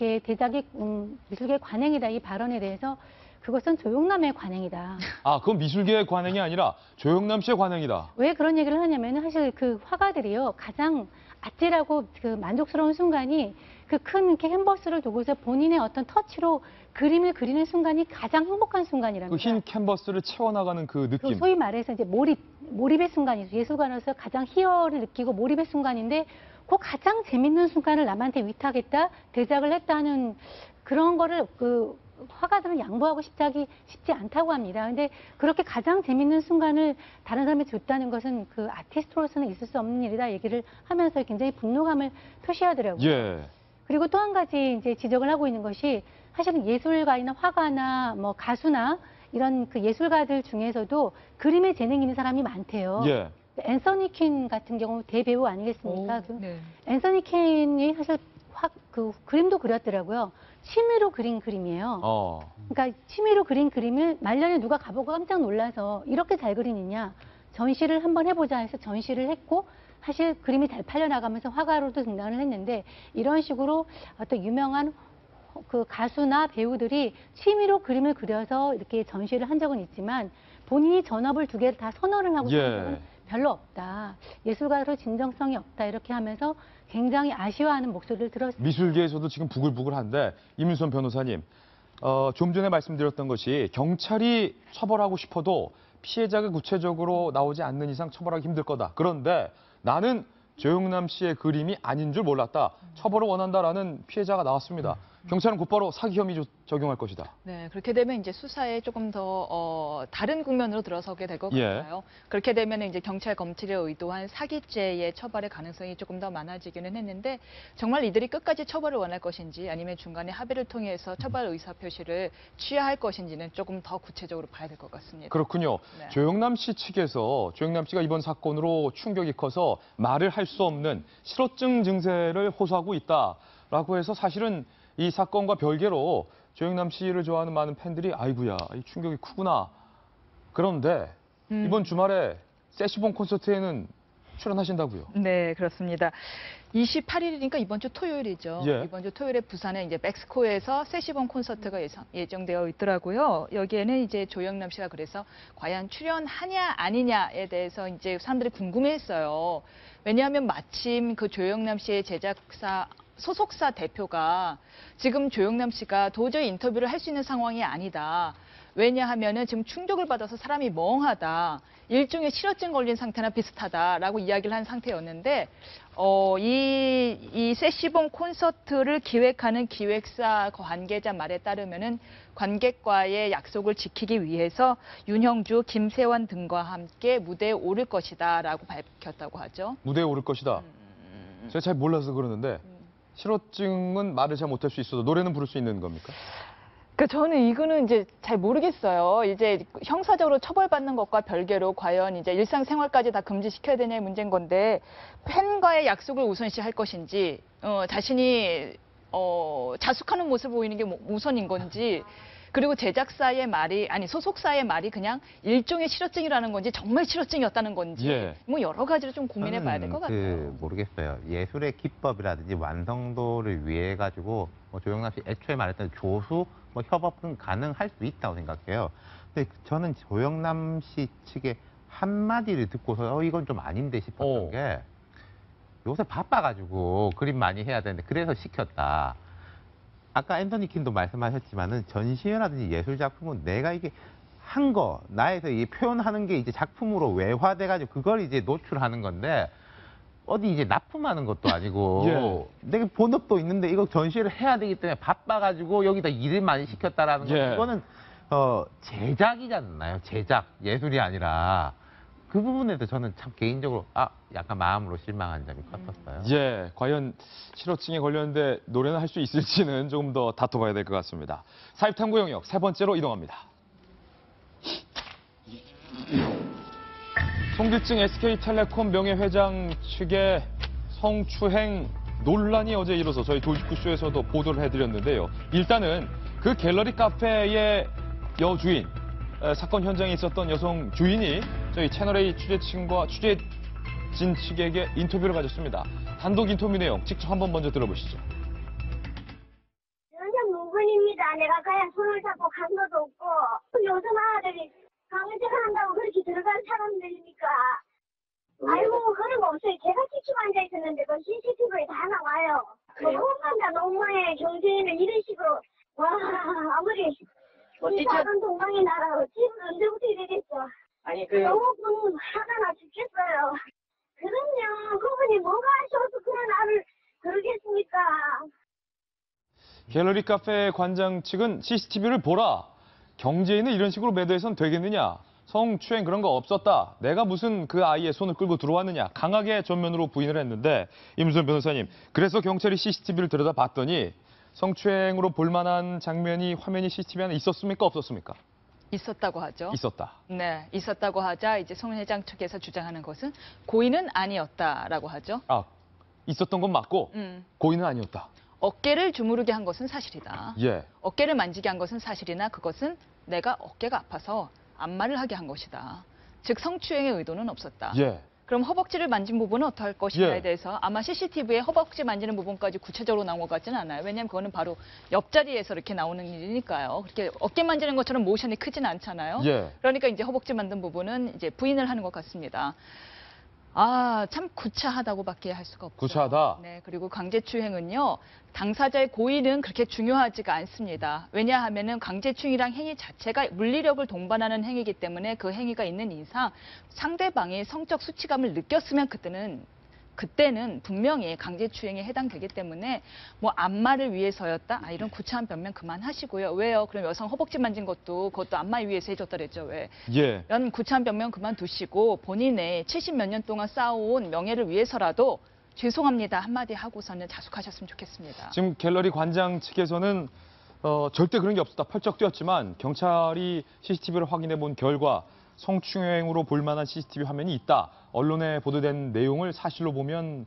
미술계 관행이다 이 발언에 대해서 그것은 조영남의 관행이다. 아, 그건 미술계의 관행이 아니라 조영남 씨의 관행이다. 왜 그런 얘기를 하냐면 사실 그 화가들이요 가장 아찔하고 그 만족스러운 순간이 그 큰 캔버스를 두고서 본인의 어떤 터치로 그림을 그리는 순간이 가장 행복한 순간이랍니다. 그 흰 캔버스를 채워나가는 그 느낌. 그 소위 말해서 이제 몰입의 순간이죠. 예술가로서 가장 희열을 느끼고 몰입의 순간인데 그 가장 재밌는 순간을 남한테 위탁했다, 대작을 했다는 그런 거를 그 화가들은 양보하고 쉽지 않다고 합니다. 근데 그렇게 가장 재밌는 순간을 다른 사람이 줬다는 것은 그 아티스트로서는 있을 수 없는 일이다 얘기를 하면서 굉장히 분노감을 표시하더라고요. 예. 그리고 또 한 가지 이제 지적을 하고 있는 것이 사실은 예술가이나 화가나 뭐 가수나 이런 그 예술가들 중에서도 그림에 재능이 있는 사람이 많대요. 예. 앤서니 퀸 같은 경우 대배우 아니겠습니까? 네. 앤서니 퀸이 사실 그림도 그렸더라고요. 취미로 그린 그림이에요. 그러니까 취미로 그린 그림을 말년에 누가 가보고 깜짝 놀라서 이렇게 잘 그리느냐 전시를 한번 해보자 해서 전시를 했고 사실 그림이 잘 팔려나가면서 화가로도 등단을 했는데 이런 식으로 어떤 유명한 그 가수나 배우들이 취미로 그림을 그려서 이렇게 전시를 한 적은 있지만 본인이 전업을 두 개를 다 선언을 하고 있는 적은 별로 없다. 예술가로 진정성이 없다. 이렇게 하면서 굉장히 아쉬워하는 목소리를 들었습니다. 미술계에서도 지금 부글부글한데 이민선 변호사님, 좀 전에 말씀드렸던 것이 경찰이 처벌하고 싶어도 피해자가 구체적으로 나오지 않는 이상 처벌하기 힘들 거다. 그런데 나는 조영남 씨의 그림이 아닌 줄 몰랐다. 처벌을 원한다라는 피해자가 나왔습니다. 경찰은 곧바로 사기 혐의 적용할 것이다. 네, 그렇게 되면 이제 수사에 조금 더 다른 국면으로 들어서게 될 것 같아요. 그렇게 되면 이제 경찰, 검찰이 의도한 사기죄의 처벌의 가능성이 조금 더 많아지기는 했는데 정말 이들이 끝까지 처벌을 원할 것인지 아니면 중간에 합의를 통해서 처벌 의사 표시를 취하할 것인지는 조금 더 구체적으로 봐야 될 것 같습니다. 그렇군요. 네. 조영남 씨 측에서 조영남 씨가 이번 사건으로 충격이 커서 말을 할 수 없는 실어증 증세를 호소하고 있다. 라고 해서 사실은 이 사건과 별개로 조영남 씨를 좋아하는 많은 팬들이 아이고야, 이 충격이 크구나. 그런데 이번 주말에 세시봉 콘서트에는 출연하신다고요? 네, 그렇습니다. 28일이니까 이번 주 토요일이죠. 예. 이번 주 토요일에 부산에 이제 멕시코에서 세시봉 콘서트가 예정되어 있더라고요. 여기에는 이제 조영남 씨가 그래서 과연 출연하냐 아니냐에 대해서 이제 사람들이 궁금해했어요. 왜냐하면 마침 그 조영남 씨의 제작사 소속사 대표가 지금 조영남 씨가 도저히 인터뷰를 할 수 있는 상황이 아니다. 왜냐하면은 지금 충격을 받아서 사람이 멍하다. 일종의 실어증 걸린 상태나 비슷하다라고 이야기를 한 상태였는데 이 세시봉 콘서트를 기획하는 기획사 관계자 말에 따르면은 관객과의 약속을 지키기 위해서 윤형주, 김세환 등과 함께 무대에 오를 것이다라고 밝혔다고 하죠. 무대에 오를 것이다. 제가 잘 몰라서 그러는데 실어증은 말을 잘 못할 수 있어도 노래는 부를 수 있는 겁니까? 저는 이거는 이제 잘 모르겠어요. 이제 형사적으로 처벌받는 것과 별개로 과연 이제 일상생활까지 다 금지시켜야 되냐의 문제인 건데 팬과의 약속을 우선시할 것인지 자신이 자숙하는 모습을 보이는 게 우선인 건지 그리고 제작사의 말이 아니 소속사의 말이 그냥 일종의 실어증이라는 건지 정말 실어증이었다는 건지 예. 뭐 여러 가지를 좀 고민해 봐야 될 것 같아요. 모르겠어요. 예술의 기법이라든지 완성도를 위해 가지고 조영남 씨 애초에 말했던 조수 협업은 가능할 수 있다고 생각해요. 근데 저는 조영남 씨 측의 한마디를 듣고서 이건 좀 아닌데 싶었던 게 요새 바빠가지고 그림 많이 해야 되는데 그래서 시켰다. 아까 앤서니 킨도 말씀하셨지만은 전시회라든지 예술 작품은 내가 이게 한 거, 나에서 이 표현하는 게 이제 작품으로 외화돼가지고 그걸 이제 노출하는 건데 어디 이제 납품하는 것도 아니고 예. 내가 본업도 있는데 이거 전시회를 해야 되기 때문에 바빠가지고 여기다 일을 많이 시켰다라는 거 예. 그거는 제작이잖아요. 제작, 예술이 아니라 그 부분에 대해서 저는 참 개인적으로 약간 마음으로 실망한 점이 컸었어요. 예, 과연 실어증에 걸렸는데 노래는 할 수 있을지는 조금 더 다퉈봐야 될 것 같습니다. 사입탐구 영역 세 번째로 이동합니다. 송기증 SK텔레콤 명예회장 측의 성추행 논란이 어제 일어서 저희 돌직구쇼에서도 보도를 해드렸는데요. 일단은 그 갤러리 카페의 여주인, 사건 현장에 있었던 여성 주인이 저희 채널A 취재진 측에게 인터뷰를 가졌습니다. 단독 인터뷰 내용 직접 한번 먼저 들어보시죠. 전혀 무근입니다. 내가 그냥 손을 잡고 간 것도 없고 요즘 아들이 강제를 한다고 그렇게 들어간 사람들이니까 아이고 그런 거 없어요. 제가 직접 앉아 있었는데 그 CCTV에 다 나와요. 호감자 농마의 경제인을 이런 식으로 와 아무리 이 작은 동방의 나라 집은 언제부터 이래겠어. 아니 너무 화가 나 죽겠어요. 그럼요. 그분이 뭐가 하셔서 그런 나를 그러겠습니까? 갤러리 카페 관장 측은 CCTV를 보라. 경제인을 이런 식으로 매도해선 되겠느냐. 성추행 그런 거 없었다. 내가 무슨 그 아이의 손을 끌고 들어왔느냐. 강하게 전면으로 부인을 했는데 임수연 변호사님. 그래서 경찰이 CCTV를 들여다봤더니 성추행으로 볼만한 장면이 화면이 CCTV 안에 있었습니까? 없었습니까? 있었다고 하죠. 있었다. 네, 있었다고 하자 이제 송 회장 측에서 주장하는 것은 고의는 아니었다라고 하죠. 있었던 건 맞고 고의는 아니었다. 어깨를 주무르게 한 것은 사실이다. 예. 어깨를 만지게 한 것은 사실이나 그것은 내가 어깨가 아파서 안마를 하게 한 것이다. 즉 성추행의 의도는 없었다. 예. 그럼 허벅지를 만진 부분은 어떡할 것인가에 예. 대해서 아마 CCTV에 허벅지 만지는 부분까지 구체적으로 나온 것 같지는 않아요. 왜냐하면 그거는 바로 옆자리에서 이렇게 나오는 일이니까요. 그렇게 어깨 만지는 것처럼 모션이 크진 않잖아요. 예. 그러니까 이제 허벅지 만든 부분은 이제 부인을 하는 것 같습니다. 참 구차하다고밖에 할 수가 없죠. 구차하다. 네, 그리고 강제추행은요. 당사자의 고의는 그렇게 중요하지가 않습니다. 왜냐하면은 강제추행이란 행위 자체가 물리력을 동반하는 행위이기 때문에 그 행위가 있는 이상 상대방이 성적 수치감을 느꼈으면 그때는 분명히 강제추행에 해당되기 때문에 뭐 안마를 위해서였다? 이런 구차한 변명 그만하시고요. 왜요? 그럼 여성 허벅지 만진 그것도 안마 위해서 해줬다 그랬죠. 왜? 예. 이런 구차한 변명 그만두시고 본인의 70몇 년 동안 쌓아온 명예를 위해서라도 죄송합니다 한마디 하고서는 자숙하셨으면 좋겠습니다. 지금 갤러리 관장 측에서는 절대 그런 게 없었다. 펄쩍 뛰었지만 경찰이 CCTV를 확인해 본 결과 성추행으로 볼만한 CCTV 화면이 있다. 언론에 보도된 내용을 사실로 보면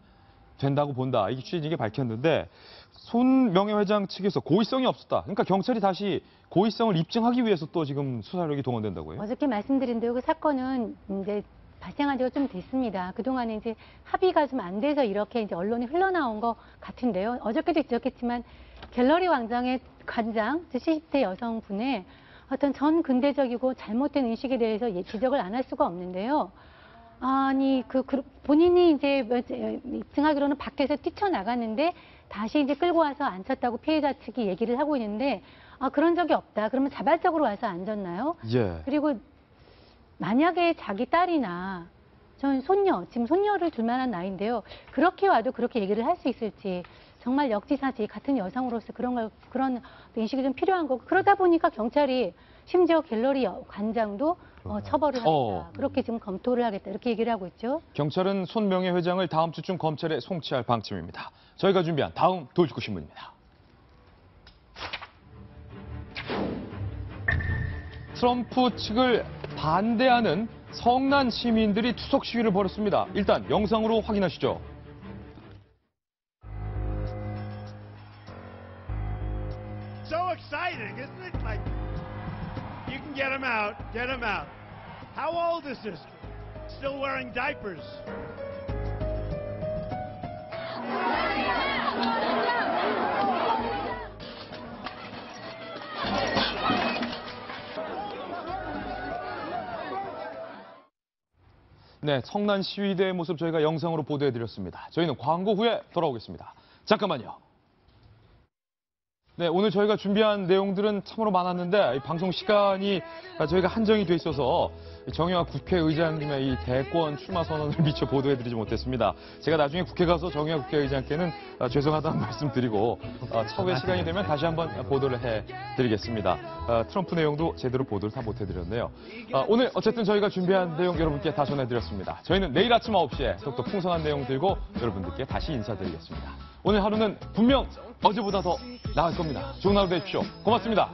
된다고 본다. 이게 취재진이 밝혔는데 손 명예회장 측에서 고의성이 없었다. 그러니까 경찰이 다시 고의성을 입증하기 위해서 또 지금 수사력이 동원된다고요? 어저께 말씀드린 대로 그 사건은 이제 발생한 지가 좀 됐습니다. 그동안에 이제 합의가 좀 안 돼서 이렇게 이제 언론에 흘러나온 것 같은데요. 어저께도 지적했지만 갤러리 광장의 관장, 70대 여성분의 어떤 전 근대적이고 잘못된 인식에 대해서 지적을 안 할 수가 없는데요. 아니, 본인이 이제 입증하기로는 밖에서 뛰쳐나갔는데 다시 이제 끌고 와서 앉혔다고 피해자 측이 얘기를 하고 있는데, 그런 적이 없다. 그러면 자발적으로 와서 앉았나요? 예. 그리고 만약에 자기 딸이나 전 손녀, 지금 손녀를 둘 만한 나이인데요. 그렇게 와도 그렇게 얘기를 할 수 있을지 정말 역지사지, 같은 여성으로서 그런 인식이 좀 필요한 거고, 그러다 보니까 경찰이 심지어 갤러리 관장도 처벌을 하겠다. 그렇게 지금 검토를 하겠다. 이렇게 얘기를 하고 있죠. 경찰은 손 명예회장을 다음 주쯤 검찰에 송치할 방침입니다. 저희가 준비한 다음 돌직구 신문입니다. 트럼프 측을 반대하는 성난 시민들이 투석 시위를 벌였습니다. 일단 영상으로 확인하시죠. So exciting, isn't it? Like, you can get him out, get him out. How old is this? Still wearing diapers. 네, 성난 시위대의 모습 저희가 영상으로 보도해드렸습니다. 저희는 광고 후에 돌아오겠습니다. 잠깐만요. 네, 오늘 저희가 준비한 내용들은 참으로 많았는데 이 방송 시간이 저희가 한정이 돼 있어서 정의화 국회의장님의 이 대권 출마 선언을 미처 보도해드리지 못했습니다. 제가 나중에 국회 가서 정의화 국회의장께는 죄송하다는 말씀 드리고 차후에 시간이 되면 다시 한번 보도를 해드리겠습니다. 트럼프 내용도 제대로 보도를 다 못해드렸네요. 오늘 어쨌든 저희가 준비한 내용 여러분께 다 전해드렸습니다. 저희는 내일 아침 9시에 더욱더 풍성한 내용 들고 여러분들께 다시 인사드리겠습니다. 오늘 하루는 분명 어제보다 더 나을 겁니다. 좋은 하루 되십시오. 고맙습니다.